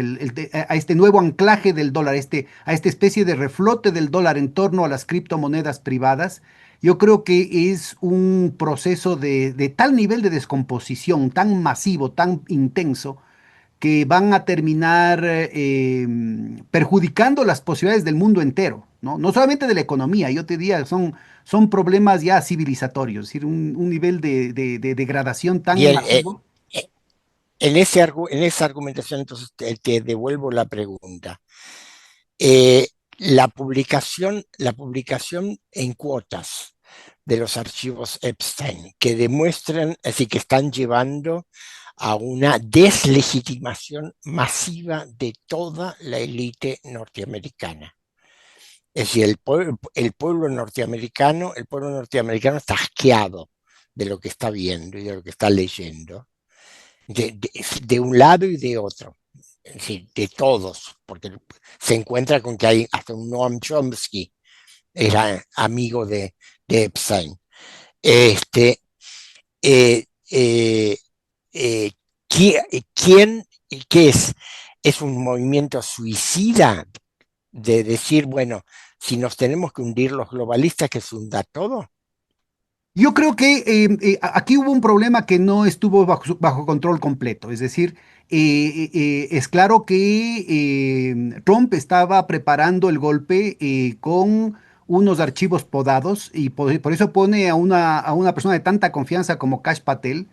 a este nuevo anclaje del dólar, a esta especie de reflote del dólar en torno a las criptomonedas privadas, yo creo que es un proceso de tal nivel de descomposición, tan masivo, tan intenso, que van a terminar perjudicando las posibilidades del mundo entero, ¿no? No solamente de la economía, yo te diría, son problemas ya civilizatorios, es decir, un nivel de degradación tan Bien, masivo. en esa argumentación, entonces te devuelvo la pregunta. Eh, la publicación en cuotas de los archivos Epstein, que demuestran, es decir, que están llevando a una deslegitimación masiva de toda la élite norteamericana. Es decir, el pueblo norteamericano está asqueado de lo que está viendo y de lo que está leyendo, de un lado y de otro, es decir, de todos, porque se encuentra con que hay hasta un Noam Chomsky, era amigo de Epstein. Este, eh, eh, eh, ¿Quién, qué es? ¿Es un movimiento suicida de decir, bueno, si nos tenemos que hundir los globalistas, que se hunda todo? Yo creo que aquí hubo un problema que no estuvo bajo control completo. Es decir, es claro que Trump estaba preparando el golpe con unos archivos podados y por eso pone a una persona de tanta confianza como Kash Patel.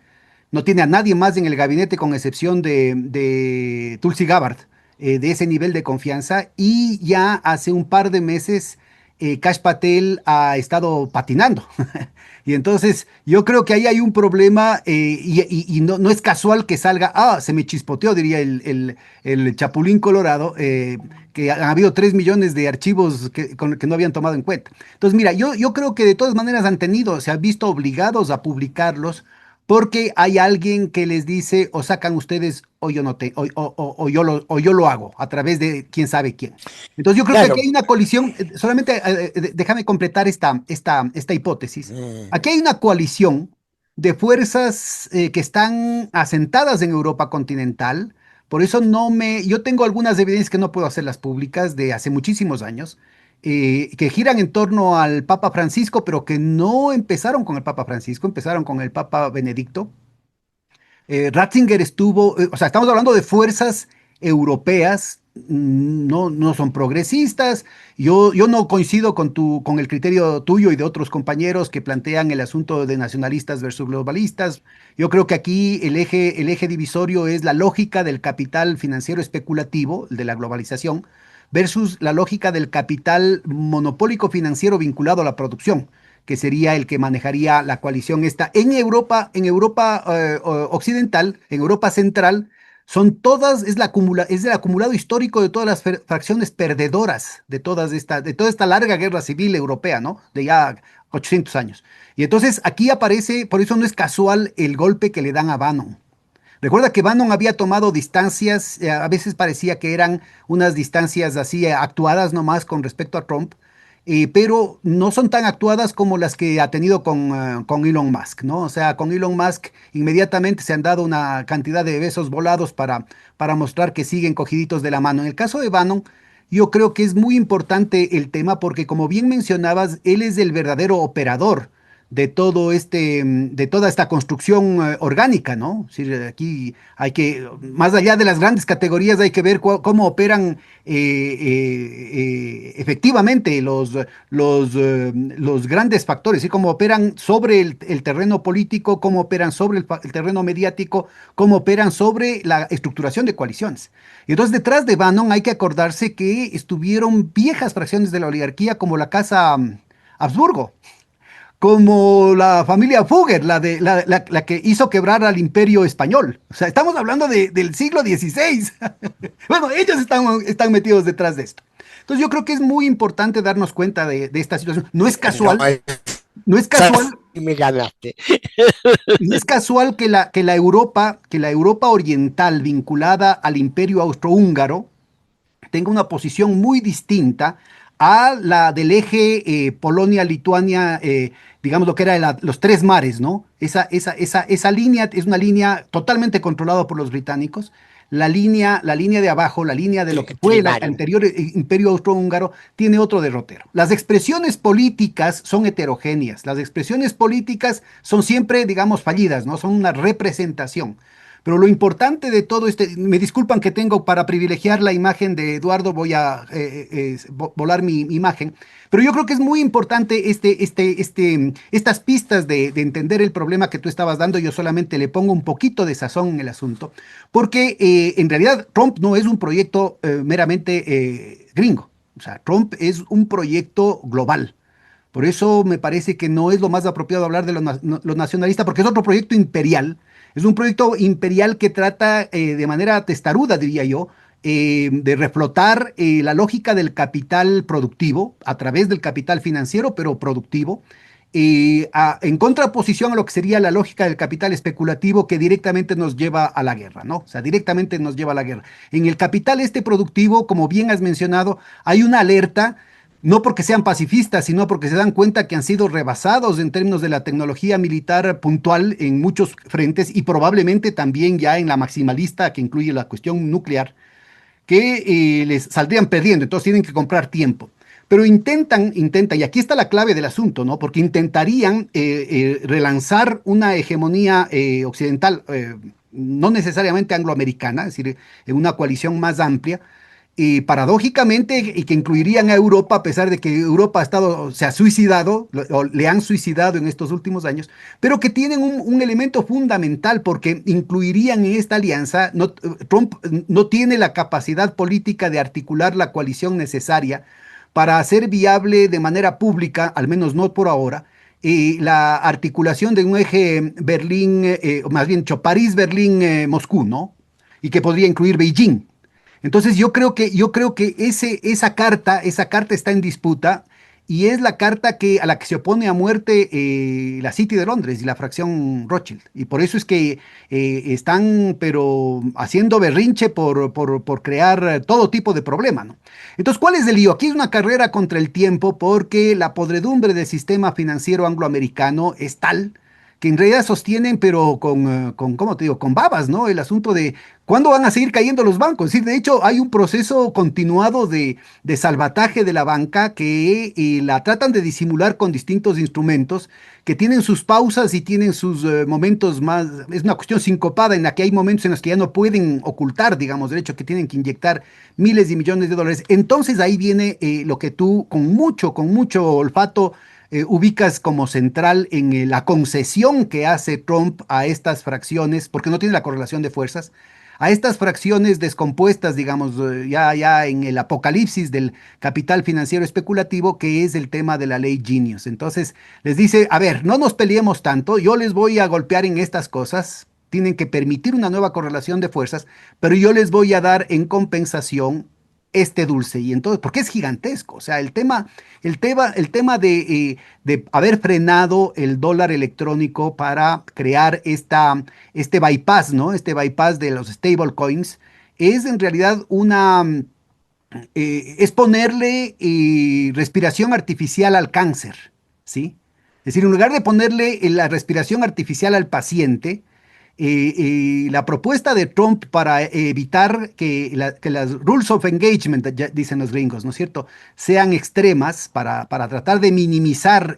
No tiene a nadie más en el gabinete con excepción de Tulsi Gabbard, de ese nivel de confianza. Y ya hace un par de meses Kash Patel ha estado patinando. Y entonces yo creo que ahí hay un problema y no es casual que salga, se me chispoteó, diría el Chapulín Colorado, que han habido 3 millones de archivos que no habían tomado en cuenta. Entonces, mira, yo creo que de todas maneras se han visto obligados a publicarlos porque hay alguien que les dice o sacan ustedes o yo no te, o yo lo hago a través de quién sabe quién. Entonces yo creo que aquí Claro. hay una colisión, solamente déjame completar esta hipótesis. Mm. Aquí hay una coalición de fuerzas que están asentadas en Europa continental, por eso yo tengo algunas evidencias que no puedo hacerlas públicas de hace muchísimos años, que giran en torno al Papa Francisco, pero que no empezaron con el Papa Francisco, empezaron con el Papa Benedicto. Ratzinger estuvo, o sea, estamos hablando de fuerzas europeas, no son progresistas. Yo no coincido con el criterio tuyo y de otros compañeros que plantean el asunto de nacionalistas versus globalistas. Yo creo que aquí el eje divisorio es la lógica del capital financiero especulativo, el de la globalización, versus la lógica del capital monopólico financiero vinculado a la producción, que sería el que manejaría la coalición esta en Europa occidental, en Europa central. Son todas, es el acumulado histórico de todas las fracciones perdedoras de toda esta larga guerra civil europea, ¿no? De ya 800 años. Y entonces aquí aparece, por eso no es casual el golpe que le dan a Bannon. Recuerda que Bannon había tomado distancias, a veces parecía que eran unas distancias así actuadas nomás con respecto a Trump, pero no son tan actuadas como las que ha tenido con Elon Musk, ¿no? O sea, con Elon Musk inmediatamente se han dado una cantidad de besos volados para mostrar que siguen cogiditos de la mano. En el caso de Bannon, yo creo que es muy importante el tema porque, como bien mencionabas, él es el verdadero operador de toda esta construcción orgánica, ¿no? Es decir, aquí hay que, más allá de las grandes categorías, hay que ver cómo operan efectivamente los grandes factores, y cómo operan sobre el terreno político, cómo operan sobre el terreno mediático, cómo operan sobre la estructuración de coaliciones. Y entonces, detrás de Bannon hay que acordarse que estuvieron viejas fracciones de la oligarquía como la Casa Habsburgo, como la familia Fugger, la que hizo quebrar al imperio español. O sea, estamos hablando del siglo XVI. Bueno, ellos están metidos detrás de esto. Entonces yo creo que es muy importante darnos cuenta de esta situación. No es No, casual, no es casual, me ganaste. no es casual que la Europa oriental vinculada al imperio austrohúngaro tenga una posición muy distinta a la del eje Polonia, Lituania, digamos lo que era los tres mares, ¿no? Esa línea es una línea totalmente controlada por los británicos. La línea de abajo, la línea de lo que fue el Trimarum. anterior imperio austrohúngaro, tiene otro derrotero. Las expresiones políticas son heterogéneas. Las expresiones políticas son siempre, digamos, fallidas, ¿no? Son una representación. Pero lo importante de todo me disculpan que tengo para privilegiar la imagen de Eduardo, voy a volar mi imagen, pero yo creo que es muy importante estas pistas de entender el problema que tú estabas dando. Yo solamente le pongo un poquito de sazón en el asunto, porque en realidad Trump no es un proyecto meramente gringo. O sea, Trump es un proyecto global. Por eso me parece que no es lo más apropiado hablar de lo nacionalista, porque es otro proyecto imperial. Es un proyecto imperial que trata de manera testaruda, diría yo, de reflotar la lógica del capital productivo a través del capital financiero, pero productivo, en contraposición a lo que sería la lógica del capital especulativo que directamente nos lleva a la guerra, ¿no? O sea, directamente nos lleva a la guerra. En el capital este productivo, como bien has mencionado, hay una alerta no porque sean pacifistas, sino porque se dan cuenta que han sido rebasados en términos de la tecnología militar puntual en muchos frentes y probablemente también ya en la maximalista que incluye la cuestión nuclear, que les saldrían perdiendo, entonces tienen que comprar tiempo. Pero intentan, y aquí está la clave del asunto, ¿no? Porque intentarían relanzar una hegemonía occidental, no necesariamente angloamericana, es decir, en una coalición más amplia, y paradójicamente, y que incluirían a Europa, a pesar de que Europa se ha suicidado, o le han suicidado en estos últimos años, pero que tienen un elemento fundamental porque incluirían en esta alianza, Trump no tiene la capacidad política de articular la coalición necesaria para hacer viable de manera pública, al menos no por ahora, la articulación de un eje Berlín, o más bien París, Berlín, Moscú, ¿no? Y que podría incluir Beijing. Entonces yo creo que esa carta está en disputa y es la carta a la que se opone a muerte la City de Londres y la fracción Rothschild. Y por eso es que están, pero haciendo berrinche por crear todo tipo de problema, ¿no? Entonces, ¿cuál es el lío? Aquí es una carrera contra el tiempo porque la podredumbre del sistema financiero angloamericano es tal que en realidad sostienen, pero ¿cómo te digo? Con babas, ¿no? El asunto de cuándo van a seguir cayendo los bancos. Es decir, de hecho, hay un proceso continuado de salvataje de la banca que la tratan de disimular con distintos instrumentos que tienen sus pausas y tienen sus momentos más. Es una cuestión sincopada en la que hay momentos en los que ya no pueden ocultar, digamos, el hecho que tienen que inyectar miles de millones de dólares. Entonces ahí viene lo que tú, con mucho olfato, ubicas como central en la concesión que hace Trump a estas fracciones, porque no tiene la correlación de fuerzas, a estas fracciones descompuestas, digamos, ya en el apocalipsis del capital financiero especulativo, que es el tema de la ley Genius. Entonces les dice, a ver, no nos peleemos tanto, yo les voy a golpear en estas cosas, tienen que permitir una nueva correlación de fuerzas, pero yo les voy a dar en compensación este dulce. Y entonces, porque es gigantesco, o sea, el tema de haber frenado el dólar electrónico para crear este bypass, ¿no? Este bypass de los stablecoins es en realidad es ponerle respiración artificial al cáncer, ¿sí? Es decir, en lugar de ponerle la respiración artificial al paciente, la propuesta de Trump para evitar que las rules of engagement, ya dicen los gringos, ¿no es cierto?, sean extremas para tratar de minimizar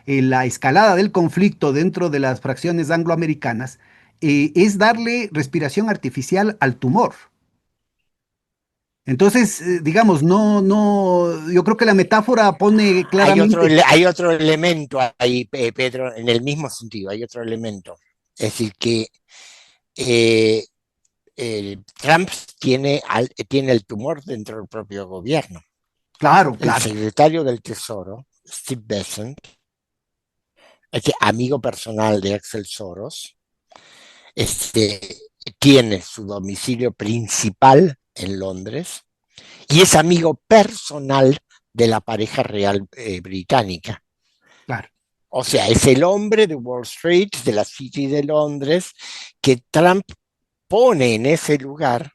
la escalada del conflicto dentro de las fracciones angloamericanas, es darle respiración artificial al tumor. Entonces, digamos, no, yo creo que la metáfora pone claramente. Hay otro elemento ahí, Pedro, en el mismo sentido, hay otro elemento. Es decir, que eh, Trump tiene el tumor dentro del propio gobierno. Claro, El claro. secretario del Tesoro, Steve Bessent, amigo personal de Axel Soros, este, tiene su domicilio principal en Londres y es amigo personal de la pareja real británica. Claro. O sea, es el hombre de Wall Street, de la City de Londres, que Trump pone en ese lugar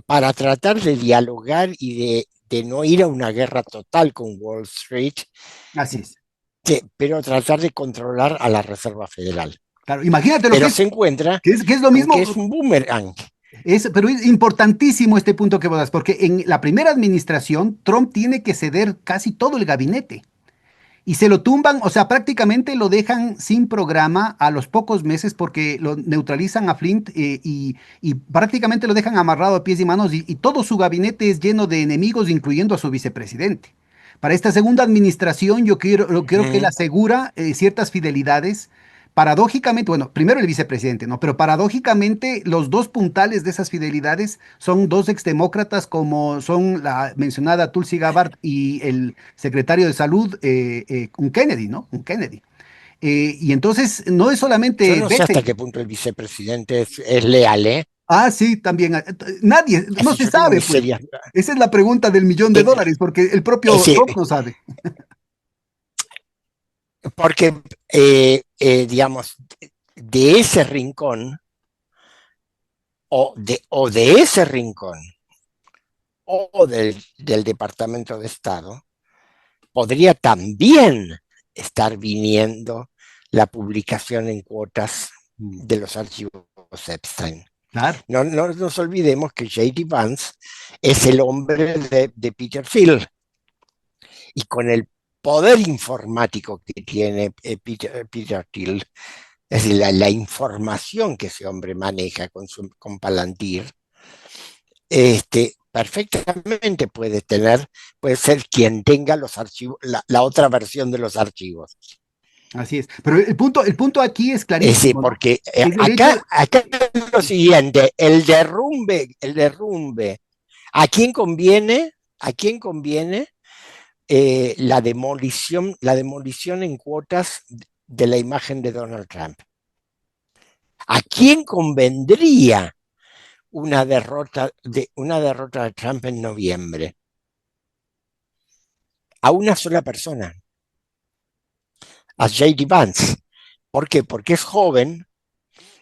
para tratar de dialogar y de no ir a una guerra total con Wall Street, Así es. pero tratar de controlar a la Reserva Federal. Claro, imagínate lo que Pero es, se encuentra que es lo con que mismo. es un boomerang. Pero es importantísimo este punto que vos das, porque en la primera administración Trump tiene que ceder casi todo el gabinete. y se lo tumban, o sea, prácticamente lo dejan sin programa a los pocos meses porque lo neutralizan a Flint y prácticamente lo dejan amarrado a pies y manos y todo su gabinete es lleno de enemigos, incluyendo a su vicepresidente. Para esta segunda administración yo creo que él Ujú. asegura ciertas fidelidades. Paradójicamente, bueno, primero el vicepresidente, ¿no? Pero paradójicamente los dos puntales de esas fidelidades son dos exdemócratas como son la mencionada Tulsi Gabbard y el secretario de Salud, un Kennedy, ¿no? Un Kennedy. Y entonces no es Yo solamente no sé hasta vete. qué punto el vicepresidente es leal, ¿eh? Ah, sí, también. Nadie, no Así se yo tengo sabe, mis pues. serias... Esa es la pregunta del millón de eh, dólares, porque el propio sí, Trump no sabe. porque, digamos, de ese rincón, o de ese rincón, o del Departamento de Estado, podría también estar viniendo la publicación en cuotas Mm, de los archivos Epstein. claro. No, no nos olvidemos que J.D. Vance es el hombre de Peter Thiel, y con el poder informático que tiene Peter Thiel, es decir, la información que ese hombre maneja con Palantir, perfectamente puede ser quien tenga los archivos, la otra versión de los archivos. Así es. Pero el punto aquí es Es decir, clarísimo, ¿no? porque Es el hecho. acá es lo siguiente, el derrumbe, ¿a quién conviene? ¿A quién conviene la demolición en cuotas de la imagen de Donald Trump? ¿A quién convendría una derrota de Trump en noviembre? A una sola persona, a J.D. Vance. ¿Por qué? Porque es joven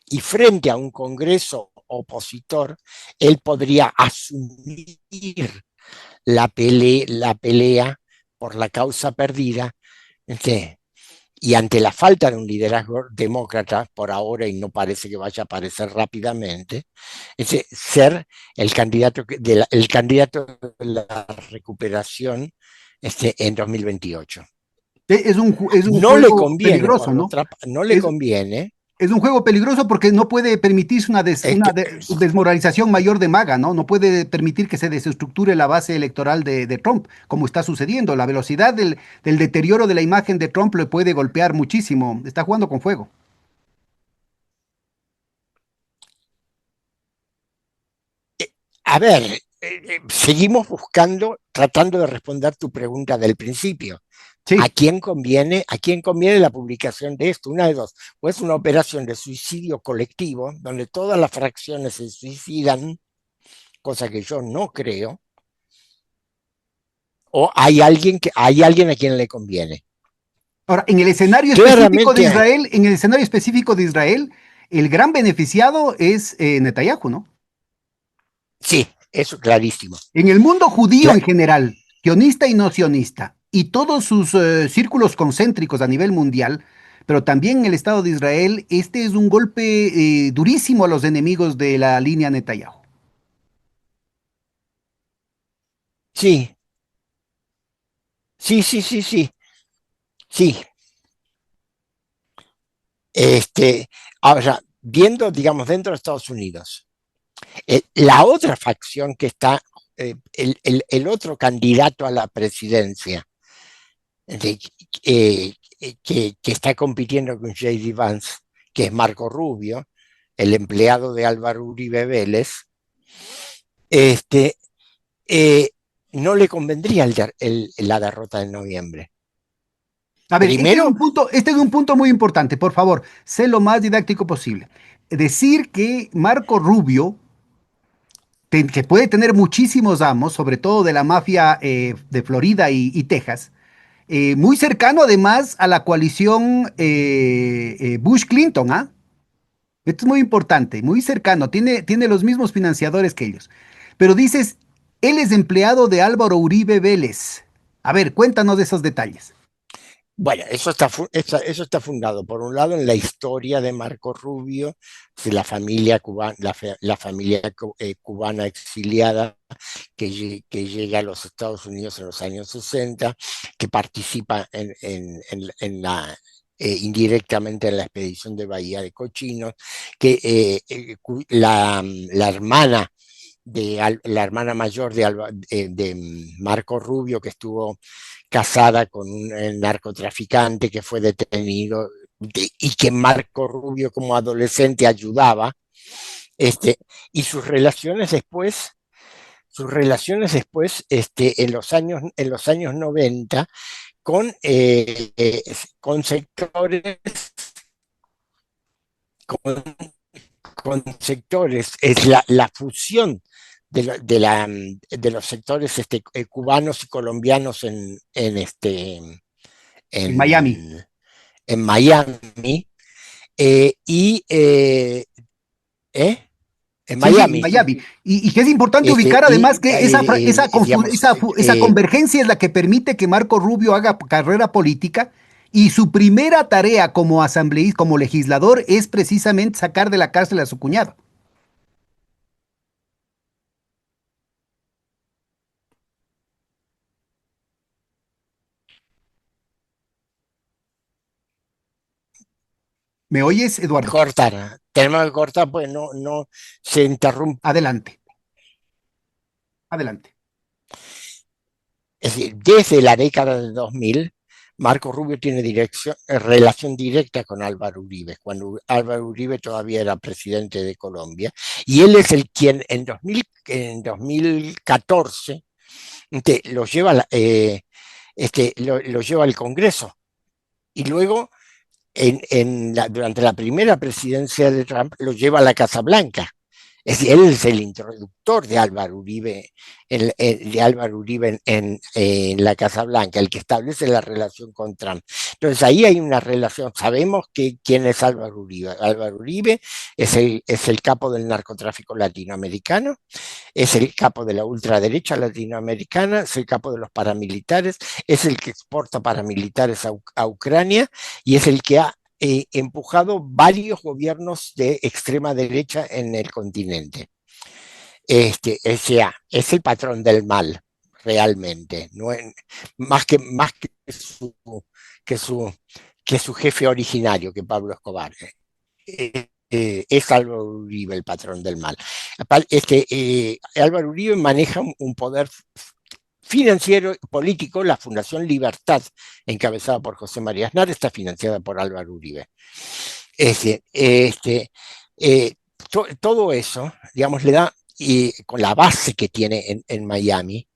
y frente a un Congreso opositor, él podría asumir la pelea por la causa perdida. ¿Sí? Y ante la falta de un liderazgo demócrata por ahora, y no parece que vaya a aparecer rápidamente, ser el candidato de la recuperación en 2028. Es un No le juego conviene, peligroso, por ¿no? otra parte, no le Es, conviene. es un juego peligroso porque no puede permitirse una, des- Es una que, de- desmoralización mayor de MAGA, ¿no? No puede permitir que se desestructure la base electoral de Trump, como está sucediendo. La velocidad del deterioro de la imagen de Trump le puede golpear muchísimo. Está jugando con fuego. a ver, seguimos tratando de responder tu pregunta del principio. ¿A Sí. quién conviene? ¿A quién conviene la publicación de esto? Una de dos. O es una operación de suicidio colectivo, donde todas las fracciones se suicidan, cosa que yo no creo, o hay alguien a quien le conviene. Ahora, en el escenario específico de Claramente, Israel, en el escenario específico de Israel, el gran beneficiado es Netanyahu, ¿no? sí, eso clarísimo. En el mundo judío en Cla- general, sionista y no sionista, y todos sus círculos concéntricos a nivel mundial, pero también en el Estado de Israel, este es un golpe durísimo a los enemigos de la línea Netanyahu. sí, sí, sí, sí, sí, sí. Este, ahora, viendo, digamos, dentro de Estados Unidos, la otra facción que está, el otro candidato a la presidencia, de- que está compitiendo con J.D. Vance, que es Marco Rubio, el empleado de Álvaro Uribe Vélez, este, eh, no le convendría la derrota en noviembre. A ver, Primero, este es un punto muy importante, por favor, sé lo más didáctico posible. Decir que Marco Rubio, que puede tener muchísimos amos, sobre todo de la mafia de Florida y Texas, muy cercano además a la coalición Bush-Clinton, ¿ah? Esto es muy importante, muy cercano, tiene los mismos financiadores que ellos. Pero dices, él es empleado de Álvaro Uribe Vélez. A ver, cuéntanos de esos detalles. Bueno, eso está fundado, por un lado, en la historia de Marco Rubio, de la familia cubana, la familia cubana exiliada que llega a los Estados Unidos en los años 60, que participa indirectamente en la expedición de Bahía de Cochinos, que la hermana la hermana mayor de Marco Rubio, que estuvo casada con un narcotraficante que fue detenido y que Marco Rubio como adolescente ayudaba, este, y sus relaciones después en los años 90 con, con sectores, con, con sectores, es la fusión de los sectores cubanos y colombianos En Miami. en, en Miami, y ¿eh? En Sí, sí, en Miami, sí. Miami. Y que es importante ubicar además que Digamos, esa convergencia es la que permite que Marco Rubio haga carrera política y su primera tarea como asambleísta, como legislador, es precisamente sacar de la cárcel a su cuñado. ¿Me oyes, Eduardo? tenemos que cortar, pues no se interrumpe. Adelante, adelante. Es decir, desde la década de 2000, Marco Rubio tiene relación directa con Álvaro Uribe, cuando Álvaro Uribe todavía era presidente de Colombia, y él es el quien en 2014 lo lleva, lo lleva al Congreso, y luego durante la primera presidencia de Trump lo lleva a la Casa Blanca. Es decir, él es el introductor de Álvaro Uribe, en la Casa Blanca, el que establece la relación con Trump. Entonces ahí hay una relación. Sabemos quién es Álvaro Uribe. Álvaro Uribe es el capo del narcotráfico latinoamericano, es el capo de la ultraderecha latinoamericana, es el capo de los paramilitares, es el que exporta paramilitares a Ucrania y es el que ha empujado varios gobiernos de extrema derecha en el continente. Es el patrón del mal, realmente, no es, más que su, que su jefe originario, que Pablo Escobar. Es Álvaro Uribe el patrón del mal. Álvaro Uribe maneja un poder financiero y político. La Fundación Libertad, encabezada por José María Aznar, está financiada por Álvaro Uribe. Este, este, eh, Todo eso, digamos, le da, y con la base que tiene en Miami,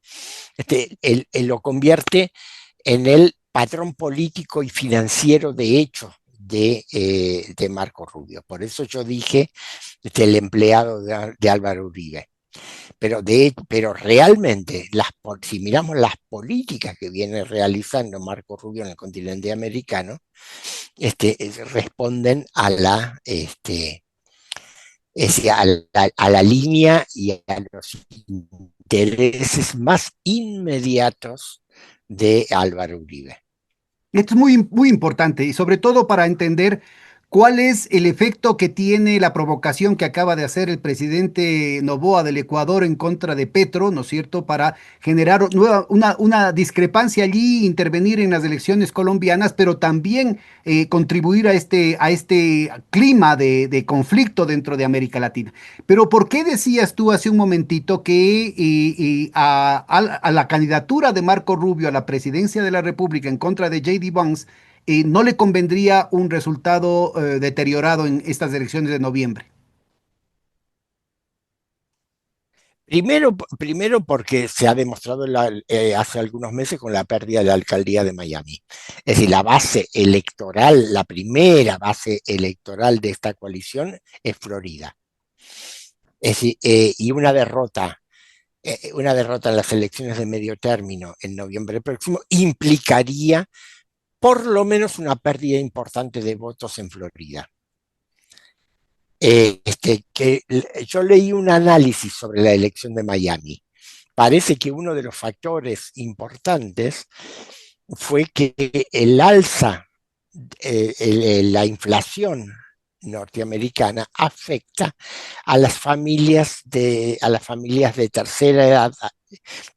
él lo convierte en el patrón político y financiero de hecho de Marco Rubio. Por eso yo dije el empleado de Álvaro Uribe. Pero realmente, si miramos las políticas que viene realizando Marco Rubio en el continente americano, responden a la línea y a los intereses más inmediatos de Álvaro Uribe. Esto es muy importante y sobre todo para entender cuál es el efecto que tiene la provocación que acaba de hacer el presidente Noboa del Ecuador en contra de Petro, ¿no es cierto?, para generar una discrepancia allí, intervenir en las elecciones colombianas, pero también contribuir a este clima conflicto dentro de América Latina. Pero ¿por qué decías tú hace un momentito que a la candidatura de Marco Rubio a la presidencia de la República en contra de J.D. Vance no le convendría un resultado deteriorado en estas elecciones de noviembre? Primero porque se ha demostrado hace algunos meses con la pérdida de la alcaldía de Miami. Es decir, la base electoral, la primera base electoral de esta coalición es Florida. Es decir, y una derrota en las elecciones de medio término en noviembre próximo implicaría por lo menos una pérdida importante de votos en Florida. Yo leí un análisis sobre la elección de Miami. Parece que uno de los factores importantes fue que el alza, la inflación norteamericana afecta a las familias de tercera edad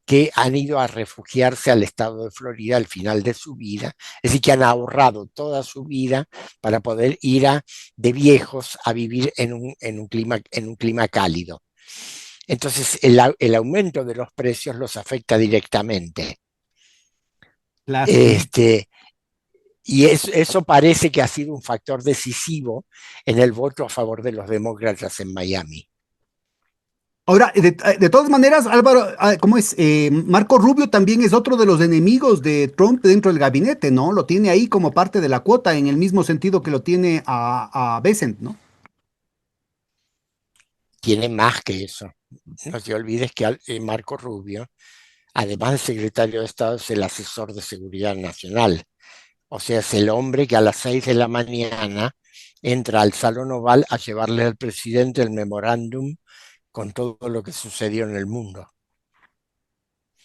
que han ido a refugiarse al estado de Florida al final de su vida, es decir, que han ahorrado toda su vida para poder ir de viejos a vivir en un clima cálido. Entonces, el aumento de los precios los afecta directamente. Lástima. Este, y eso parece que ha sido un factor decisivo en el voto a favor de los demócratas en Miami. Ahora, de todas maneras, Álvaro, ¿cómo es? Marco Rubio también es otro de los enemigos de Trump dentro del gabinete, ¿no? Lo tiene ahí como parte de la cuota, en el mismo sentido que lo tiene a Bessent, ¿no? Tiene más que eso. No te olvides que Marco Rubio, además de secretario de Estado, es el asesor de seguridad nacional. O sea, es el hombre que a las 6 de la mañana entra al Salón Oval a llevarle al presidente el memorándum con todo lo que sucedió en el mundo.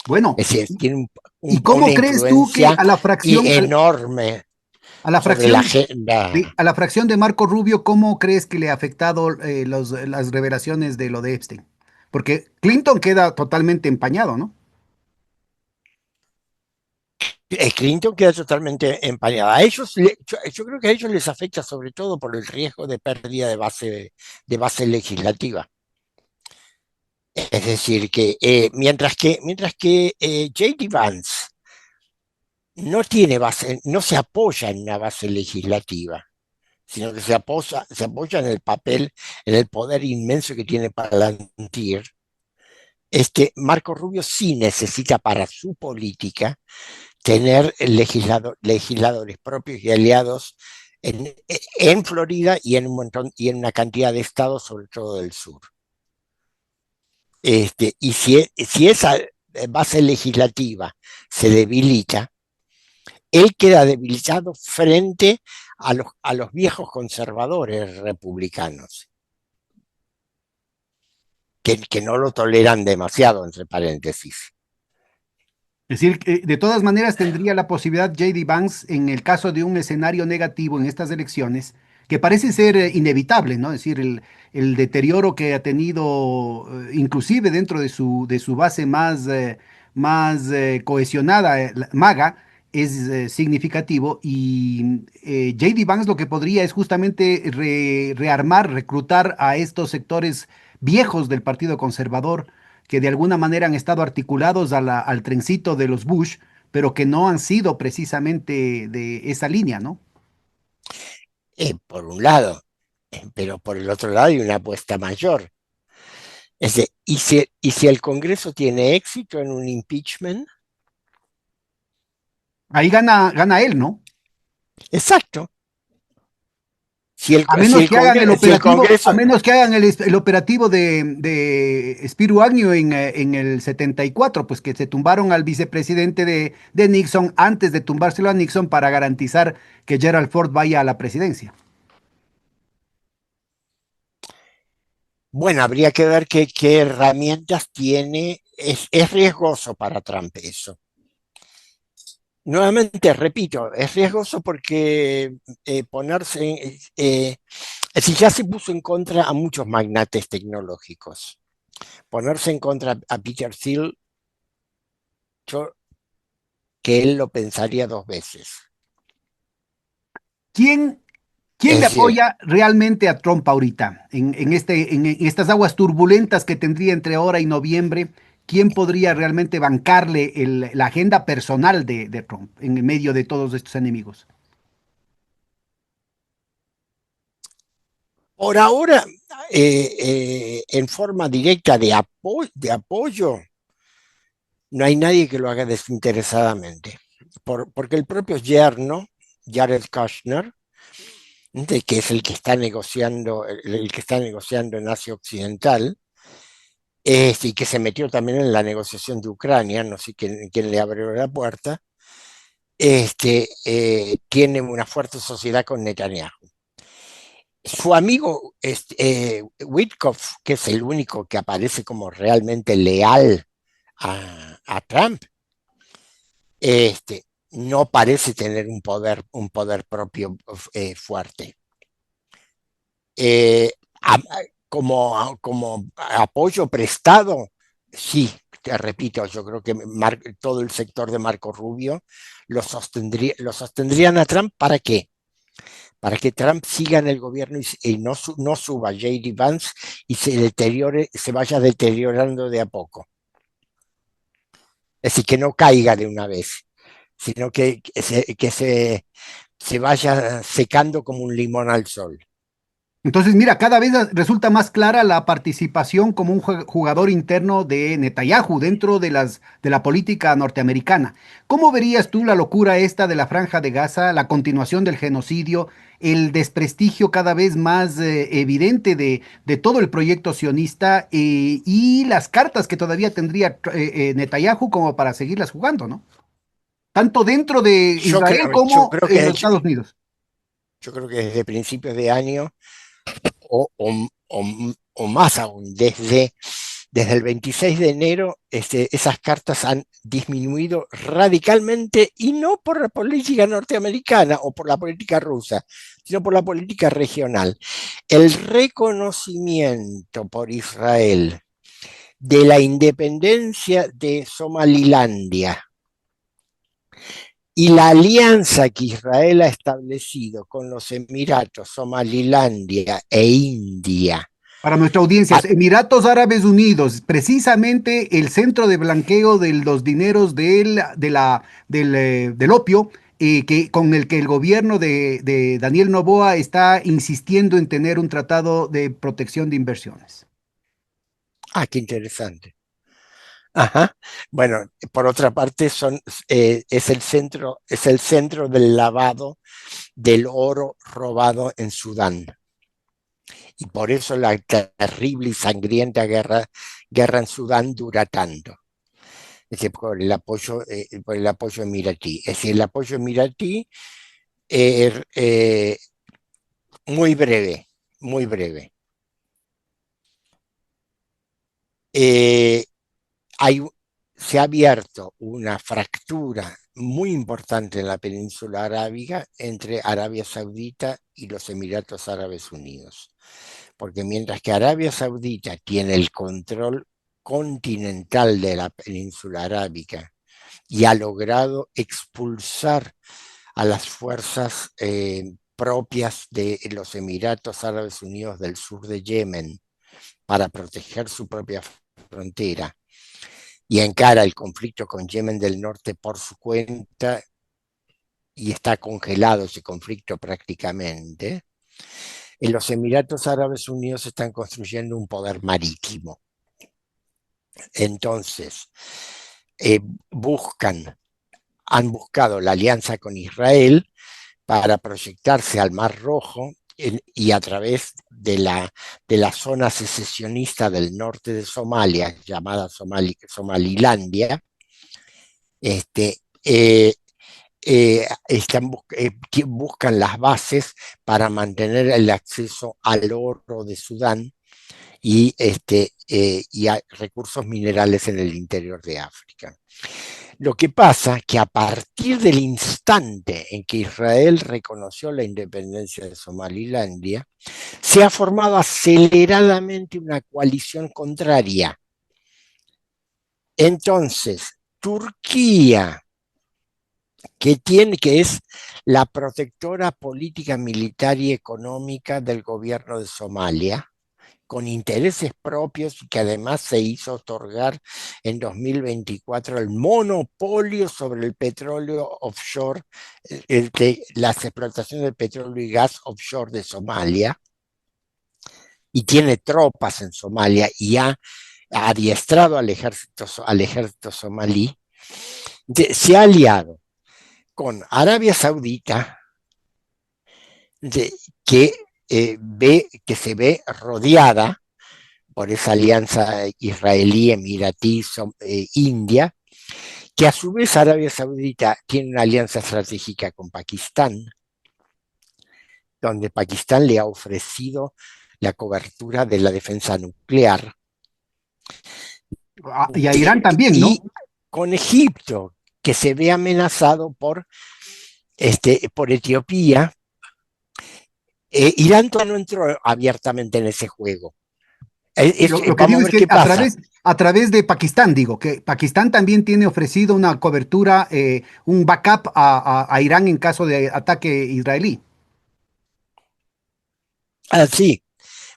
Bueno, Es decir, tiene ¿y una cómo crees tú que influencia enorme a la sobre la fracción agenda. a la fracción de Marco Rubio, cómo crees que le ha afectado las revelaciones de lo de Epstein? Porque Clinton queda totalmente empañado, ¿no? Clinton queda totalmente empañada. A ellos, yo creo que a ellos les afecta sobre todo por el riesgo de pérdida de base legislativa. Es decir, que mientras que J.D. Vance no tiene base, no se apoya en una base legislativa, sino que se apoya en el papel, en el poder inmenso que tiene Palantir. Marco Rubio sí necesita para su política tener legisladores propios y aliados en Florida y en un montón y en una cantidad de estados, sobre todo del sur. Y si esa base legislativa se debilita, él queda debilitado frente a los viejos conservadores republicanos, que no lo toleran demasiado, entre paréntesis. Es decir, que de todas maneras tendría la posibilidad J.D. Vance en el caso de un escenario negativo en estas elecciones, que parece ser inevitable, ¿no? Es decir, el deterioro que ha tenido, inclusive dentro de su base más cohesionada, MAGA, es significativo. Y J.D. Vance lo que podría es justamente rearmar, reclutar a estos sectores viejos del Partido Conservador que de alguna manera han estado articulados al trencito de los Bush, pero que no han sido precisamente de esa línea, ¿no? Por un lado, pero por el otro lado hay una apuesta mayor. Y si el Congreso tiene éxito en un impeachment, Ahí gana él, ¿no? exacto. Si el, A si menos el, que hagan el congre- si el operativo, a Congreso, menos que hagan el operativo de Spiro Agnew en el 74, pues que se tumbaron al vicepresidente de Nixon antes de tumbárselo a Nixon para garantizar que Gerald Ford vaya a la presidencia. bueno, habría que ver qué herramientas tiene. Es riesgoso para Trump eso. Nuevamente, repito, es riesgoso porque si ya se puso en contra a muchos magnates tecnológicos, ponerse en contra a Peter Thiel, yo que él lo pensaría dos veces. ¿Quién ¿Quién le Es decir, apoya realmente a Trump ahorita en estas aguas turbulentas que tendría entre ahora y noviembre? ¿Quién podría realmente bancarle la agenda personal de Trump en medio de todos estos enemigos? por ahora, en forma directa de apoyo, no hay nadie que lo haga desinteresadamente. Porque el propio yerno, Jared Kushner, que es el que está negociando en Asia Occidental, y que se metió también en la negociación de Ucrania, no sé quién le abrió la puerta, tiene una fuerte sociedad con Netanyahu. Su amigo Witkoff, que es el único que aparece como realmente leal a Trump, este, no parece tener un poder propio fuerte. Eh, como apoyo prestado, sí, te repito, yo creo que todo el sector de Marco Rubio lo sostendrían a Trump. ¿Para qué? Para que Trump siga en el gobierno y no suba J.D. Vance y se vaya deteriorando de a poco. Es decir, que no caiga de una vez, sino se vaya secando como un limón al sol. Entonces, mira, cada vez resulta más clara la participación como un jugador interno de Netanyahu dentro de la política norteamericana. ¿Cómo verías tú la locura esta de la Franja de Gaza, la continuación del genocidio, el desprestigio cada vez más evidente de todo el proyecto sionista y las cartas que todavía tendría Netanyahu como para seguirlas jugando, ¿no? Tanto dentro de Yo creo, Israel yo como creo en que, los Estados Unidos. yo creo que desde principios de año o más aún, desde el 26 de enero, esas cartas han disminuido radicalmente y no por la política norteamericana o por la política rusa, sino por la política regional. El reconocimiento por Israel de la independencia de Somalilandia y la alianza que Israel ha establecido con los Emiratos, Somalilandia e India. Para nuestra audiencia, a- Emiratos Árabes Unidos, precisamente el centro de blanqueo de los dineros del opio, con el que el gobierno de Daniel Noboa está insistiendo en tener un tratado de protección de inversiones. qué interesante. Ajá. Bueno, por otra parte, es el centro del lavado del oro robado en Sudán. Y por eso la terrible y sangrienta guerra en Sudán dura tanto. Es decir, por el apoyo emiratí. Es decir, el apoyo emiratí, eh, eh, muy breve, muy breve. Eh, hay, Se ha abierto una fractura muy importante en la península arábiga entre Arabia Saudita y los Emiratos Árabes Unidos. Porque mientras que Arabia Saudita tiene el control continental de la península arábiga y ha logrado expulsar a las fuerzas propias de los Emiratos Árabes Unidos del sur de Yemen para proteger su propia frontera, y encara el conflicto con Yemen del Norte por su cuenta y está congelado ese conflicto prácticamente. En los Emiratos Árabes Unidos están construyendo un poder marítimo. Entonces, eh, buscan, han buscado la alianza con Israel para proyectarse al Mar Rojo y a través de la zona secesionista del norte de Somalia, llamada Somalilandia, este, eh, buscan las bases para mantener el acceso al oro de Sudán y a recursos minerales en el interior de África. Lo que pasa es que a partir del instante en que Israel reconoció la independencia de Somalilandia, se ha formado aceleradamente una coalición contraria. Entonces, Turquía, que es la protectora política, militar y económica del gobierno de Somalia, con intereses propios y que además se hizo otorgar en 2024 el monopolio sobre el petróleo offshore, las explotaciones de petróleo y gas offshore de Somalia, y tiene tropas en Somalia y ha adiestrado al ejército somalí, se ha aliado con Arabia Saudita, de, que, que se ve rodeada por esa alianza israelí, emiratí, India, que a su vez Arabia Saudita tiene una alianza estratégica con Pakistán, donde Pakistán le ha ofrecido la cobertura de la defensa nuclear, Y a Irán también, y ¿no? con Egipto, que se ve amenazado por Etiopía. Irán todavía no entró abiertamente en ese juego. Lo que Vamos digo a es ver que qué pasa. a través de Pakistán, digo, que Pakistán también tiene ofrecido una cobertura, un backup a Irán en caso de ataque israelí. Ah, sí,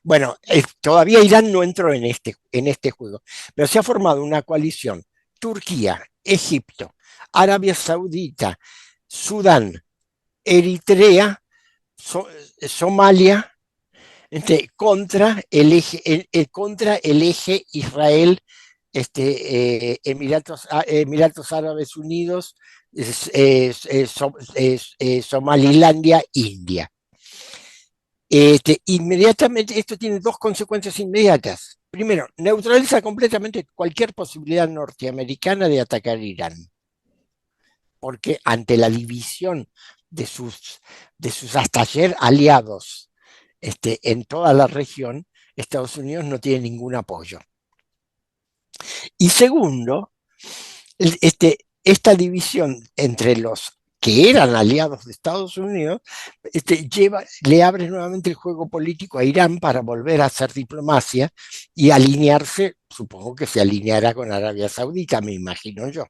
bueno, todavía Irán no entró en este juego, pero se ha formado una coalición: Turquía, Egipto, Arabia Saudita, Sudán, Eritrea, So- Somalia, contra el eje Israel, Emiratos Árabes Unidos, Somalilandia, India. Inmediatamente, esto tiene dos consecuencias inmediatas. Primero, neutraliza completamente cualquier posibilidad norteamericana de atacar Irán, porque ante la división de sus hasta ayer aliados en toda la región, Estados Unidos no tiene ningún apoyo. Y segundo, esta división entre los que eran aliados de Estados Unidos, le abre nuevamente el juego político a Irán para volver a hacer diplomacia y alinearse. Supongo que se alineará con Arabia Saudita, me imagino yo.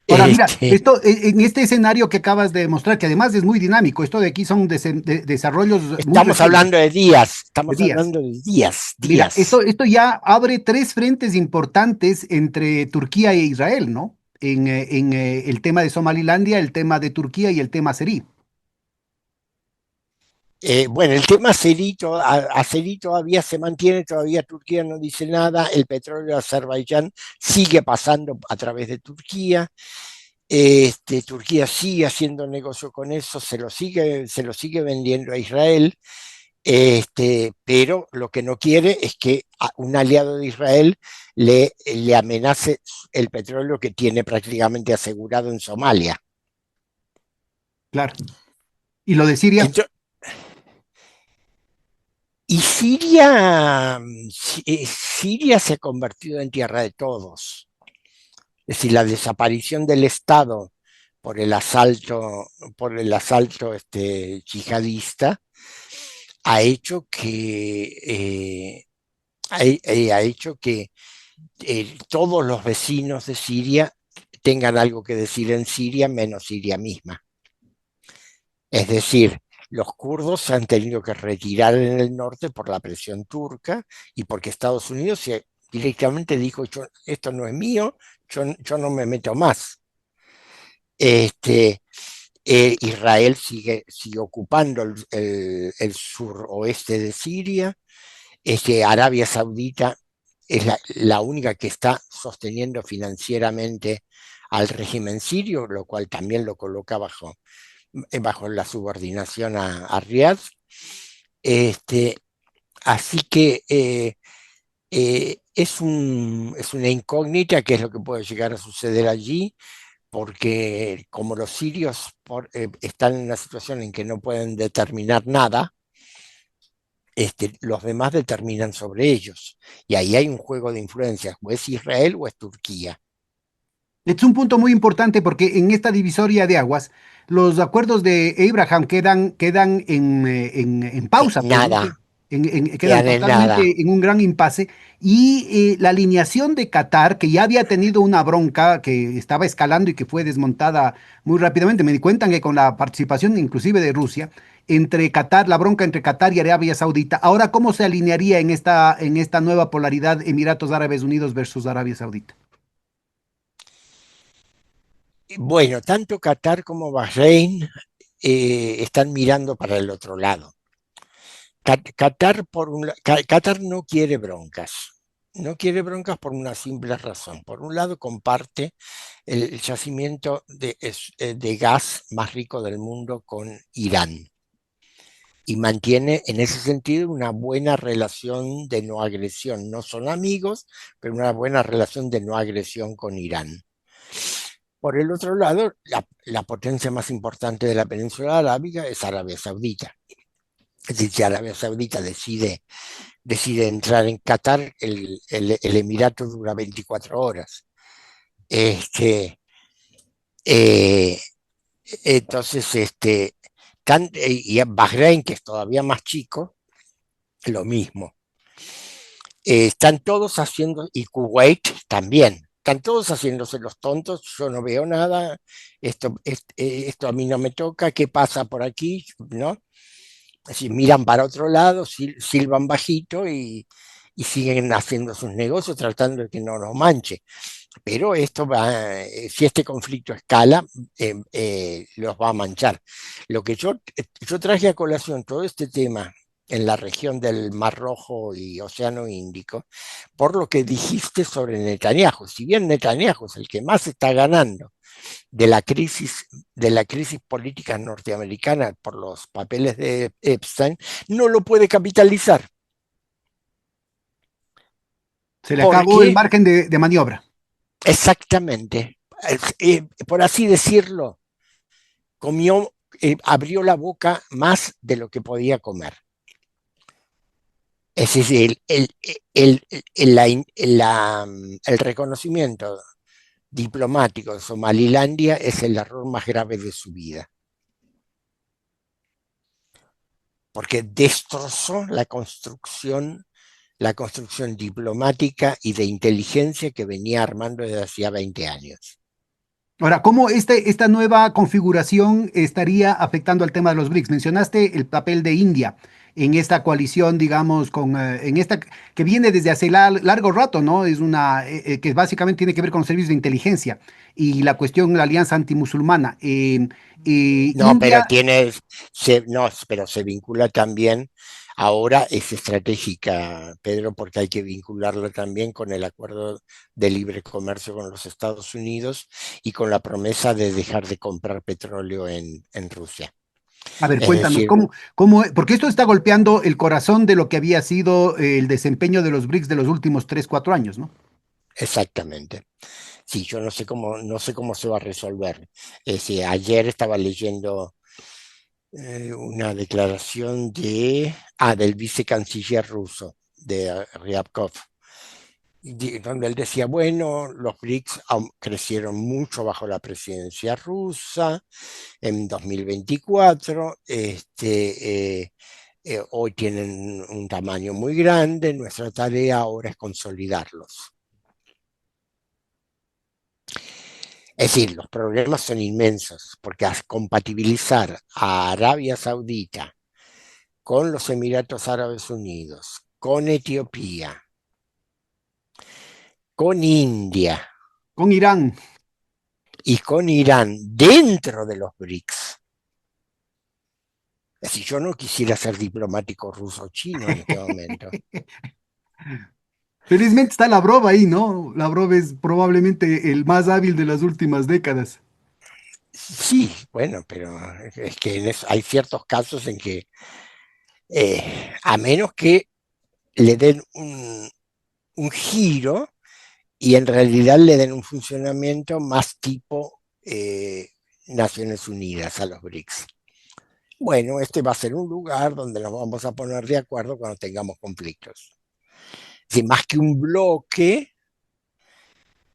Ahora, mira, Este, esto, en este escenario que acabas de mostrar, que además es muy dinámico, esto de aquí son desarrollos muy estamos recientes, hablando de días, de estamos días. hablando de días, Mira, días. esto ya abre tres frentes importantes entre Turquía e Israel, ¿no? En el tema de Somalilandia, el tema de Turquía y el tema azerí. Bueno, el tema azerí todavía se mantiene, todavía Turquía no dice nada, el petróleo de Azerbaiyán sigue pasando a través de Turquía. Turquía sigue haciendo negocio con eso, se lo sigue vendiendo a Israel, pero lo que no quiere es que a un aliado de Israel le amenace el petróleo que tiene prácticamente asegurado en Somalia. Claro. ¿Y lo de Siria? Entonces, y Siria se ha convertido en tierra de todos. Es decir, la desaparición del Estado por el asalto, yihadista ha hecho que todos los vecinos de Siria tengan algo que decir en Siria, menos Siria misma. Es decir, los kurdos se han tenido que retirar en el norte por la presión turca y porque Estados Unidos directamente dijo: esto no es mío, yo no me meto más. Este, Israel sigue ocupando el suroeste de Siria. Arabia Saudita es la única que está sosteniendo financieramente al régimen sirio, lo cual también lo coloca bajo la subordinación a Riad. Este, Así que es una incógnita qué es lo que puede llegar a suceder allí, porque como los sirios están en una situación en que no pueden determinar nada, los demás determinan sobre ellos. Y ahí hay un juego de influencias: o es Israel o es Turquía. Es un punto muy importante porque en esta divisoria de aguas, los acuerdos de Abraham quedan en pausa, pues, ¿no? Nada, Quedan quedan en nada. totalmente en un gran impasse. Y la alineación de Qatar, que ya había tenido una bronca que estaba escalando y que fue desmontada muy rápidamente, me di cuenta que con la participación inclusive de Rusia, entre Qatar, la bronca entre Qatar y Arabia Saudita, ahora, ¿cómo se alinearía en esta nueva polaridad Emiratos Árabes Unidos versus Arabia Saudita? Bueno, tanto Qatar como Bahrein están mirando para el otro lado. Qatar no quiere broncas. No quiere broncas por una simple razón. Por un lado, comparte el yacimiento de gas más rico del mundo con Irán y mantiene en ese sentido una buena relación de no agresión. No son amigos, pero una buena relación de no agresión con Irán. Por el otro lado, la potencia más importante de la península arábiga es Arabia Saudita. Es decir, si Arabia Saudita decide entrar en Qatar, el Emirato dura 24 horas. Este, Eh, entonces, y en Bahrein, que es todavía más chico, lo mismo. Están todos haciendo, y Kuwait también, están todos haciéndose los tontos, yo no veo nada, esto a mí no me toca, ¿qué pasa por aquí? ¿No? Así miran para otro lado, silban bajito y siguen haciendo sus negocios tratando de que no nos manche. Pero esto va, si este conflicto escala, los va a manchar. Lo que yo traje a colación todo este tema en la región del Mar Rojo y Océano Índico, por lo que dijiste sobre Netanyahu. Si bien Netanyahu es el que más está ganando de la crisis política norteamericana por los papeles de Epstein, no lo puede capitalizar. Se le acabó el Porque, margen de maniobra. exactamente, por así decirlo, abrió la boca más de lo que podía comer. Es decir, el reconocimiento diplomático de Somalilandia es el error más grave de su vida, porque destrozó la construcción diplomática y de inteligencia que venía armando desde hacía 20 años. Ahora, ¿cómo esta nueva configuración estaría afectando al tema de los BRICS? Mencionaste el papel de India en esta coalición, digamos, en esta que viene desde hace largo rato, ¿no? Es una que básicamente tiene que ver con los servicios de inteligencia y la cuestión de la alianza antimusulmana. No, pero India, no, pero se vincula también, ahora es estratégica, Pedro, porque hay que vincularla también con el acuerdo de libre comercio con los Estados Unidos y con la promesa de dejar de comprar petróleo en Rusia. a ver, Es cuéntanos, decir, porque esto está golpeando el corazón de lo que había sido el desempeño de los BRICS de los últimos 3, 4 años, ¿no? exactamente. Sí, yo no sé cómo se va a resolver. Es decir, ayer estaba leyendo una declaración del vicecanciller ruso, de Ryabkov, donde él decía, bueno, los BRICS crecieron mucho bajo la presidencia rusa en 2024, hoy tienen un tamaño muy grande, nuestra tarea ahora es consolidarlos. Es decir, los problemas son inmensos, porque compatibilizar a Arabia Saudita con los Emiratos Árabes Unidos, con Etiopía, con India Con Irán. y con Irán dentro de los BRICS. Es decir, yo no quisiera ser diplomático ruso-chino en este momento. Felizmente está Lavrov ahí, ¿no? Lavrov es probablemente el más hábil de las últimas décadas. Sí, bueno, pero es que hay ciertos casos en que, a menos que le den un giro y en realidad le den un funcionamiento más tipo Naciones Unidas a los BRICS. Bueno, este va a ser un lugar donde nos vamos a poner de acuerdo cuando tengamos conflictos. Si más que un bloque,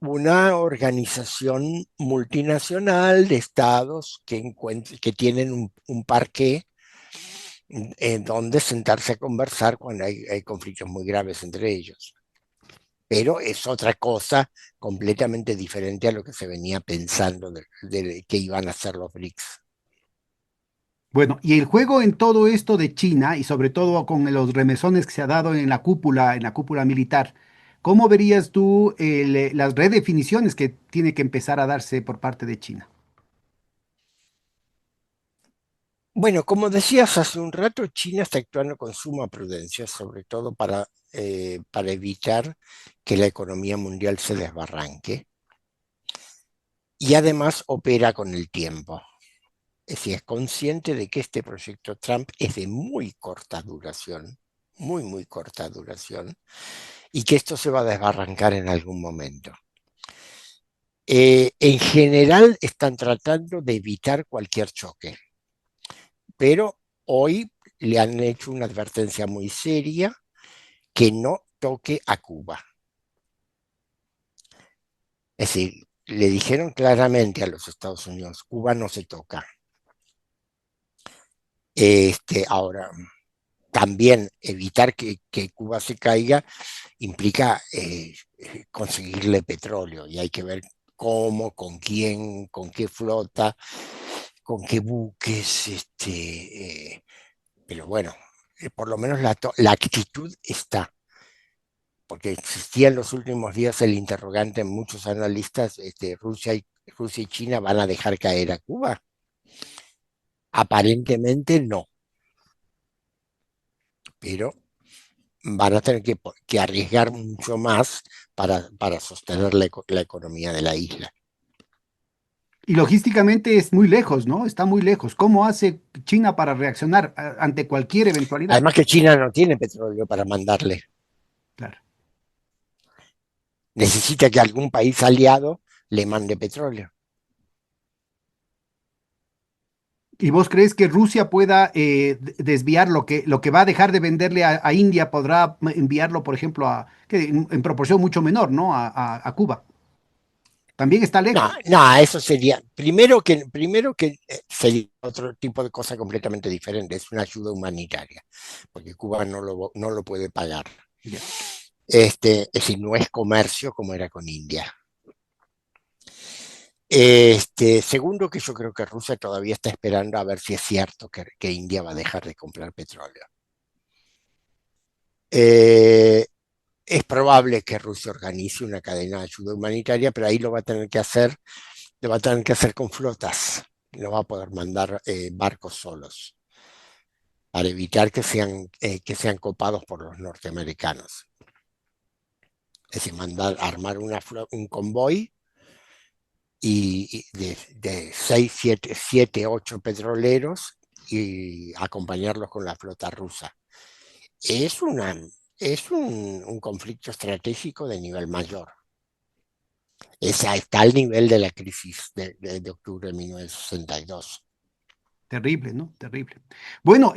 una organización multinacional de estados que tienen un parqué en donde sentarse a conversar cuando hay conflictos muy graves entre ellos. Pero es otra cosa completamente diferente a lo que se venía pensando de que iban a ser los BRICS. Bueno, y el juego en todo esto de China y sobre todo con los remesones que se ha dado en la cúpula militar, ¿cómo verías tú las redefiniciones que tiene que empezar a darse por parte de China? Bueno, como decías hace un rato, China está actuando con suma prudencia, sobre todo para evitar que la economía mundial se desbarranque. Y además opera con el tiempo. Es decir, es consciente de que este proyecto Trump es de muy corta duración, muy corta duración, y que esto se va a desbarrancar en algún momento. En general están tratando de evitar cualquier choque, pero hoy le han hecho una advertencia muy seria que no toque a Cuba. Es decir, le dijeron claramente a los Estados Unidos, Cuba no se toca. Ahora, también evitar que Cuba se caiga implica conseguirle petróleo, y hay que ver cómo, con quién, con qué flota, con qué buques, pero bueno, por lo menos la actitud está, porque existía en los últimos días el interrogante en muchos analistas, Rusia y China van a dejar caer a Cuba. Aparentemente no, pero van a tener que arriesgar mucho más para sostener la economía de la isla. Y logísticamente es muy lejos, ¿no? Está muy lejos. ¿Cómo hace China para reaccionar ante cualquier eventualidad? Además que China no tiene petróleo para mandarle. Claro. Necesita que algún país aliado le mande petróleo. ¿Y vos crees que Rusia pueda desviar lo que va a dejar de venderle a India, podrá enviarlo, por ejemplo, en proporción mucho menor, ¿no? A Cuba? También está No, lejos. no, eso sería, primero que sería otro tipo de cosa completamente diferente, es una ayuda humanitaria, porque Cuba no lo puede pagar. Ya. Es decir, no es comercio como era con India. Segundo, que yo creo que Rusia todavía está esperando a ver si es cierto que India va a dejar de comprar petróleo. Eh, es probable que Rusia organice una cadena de ayuda humanitaria, pero ahí lo va a tener que hacer con flotas. No va a poder mandar barcos solos para evitar que sean copados por los norteamericanos. Es decir, armar un convoy de 6, 7, 8 petroleros y acompañarlos con la flota rusa. Es, una, es un conflicto estratégico de nivel mayor. Está al nivel de la crisis de octubre de 1962. Terrible, ¿no? Terrible. Bueno,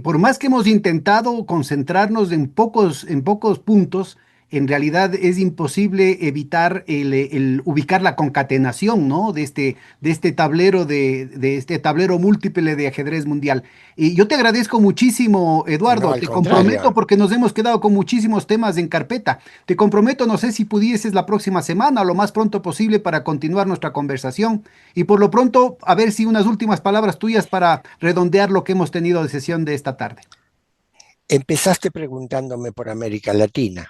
por más que hemos intentado concentrarnos en pocos puntos, en realidad es imposible evitar el ubicar la concatenación, ¿no? De este tablero múltiple de ajedrez mundial. Y yo te agradezco muchísimo, No, Eduardo. al Te comprometo contrario. porque nos hemos quedado con muchísimos temas en carpeta. Te comprometo, no sé si pudieses la próxima semana o lo más pronto posible para continuar nuestra conversación. Y por lo pronto, a ver si unas últimas palabras tuyas para redondear lo que hemos tenido de sesión de esta tarde. Empezaste preguntándome por América Latina.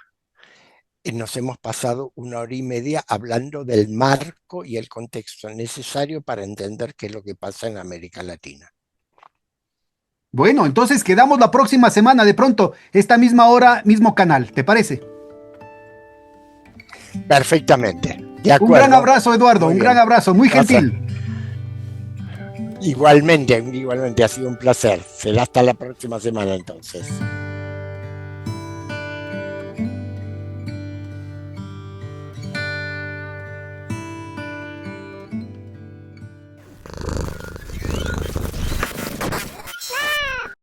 Nos hemos pasado 1 hora y media hablando del marco y el contexto necesario para entender qué es lo que pasa en América Latina. Bueno, entonces quedamos la próxima semana de pronto, esta misma hora, mismo canal, ¿te parece? Perfectamente, de Un gran acuerdo. abrazo, Eduardo, Muy un gran bien. abrazo, muy Pasa. gentil. Igualmente, igualmente ha sido un placer. Será hasta la próxima semana entonces.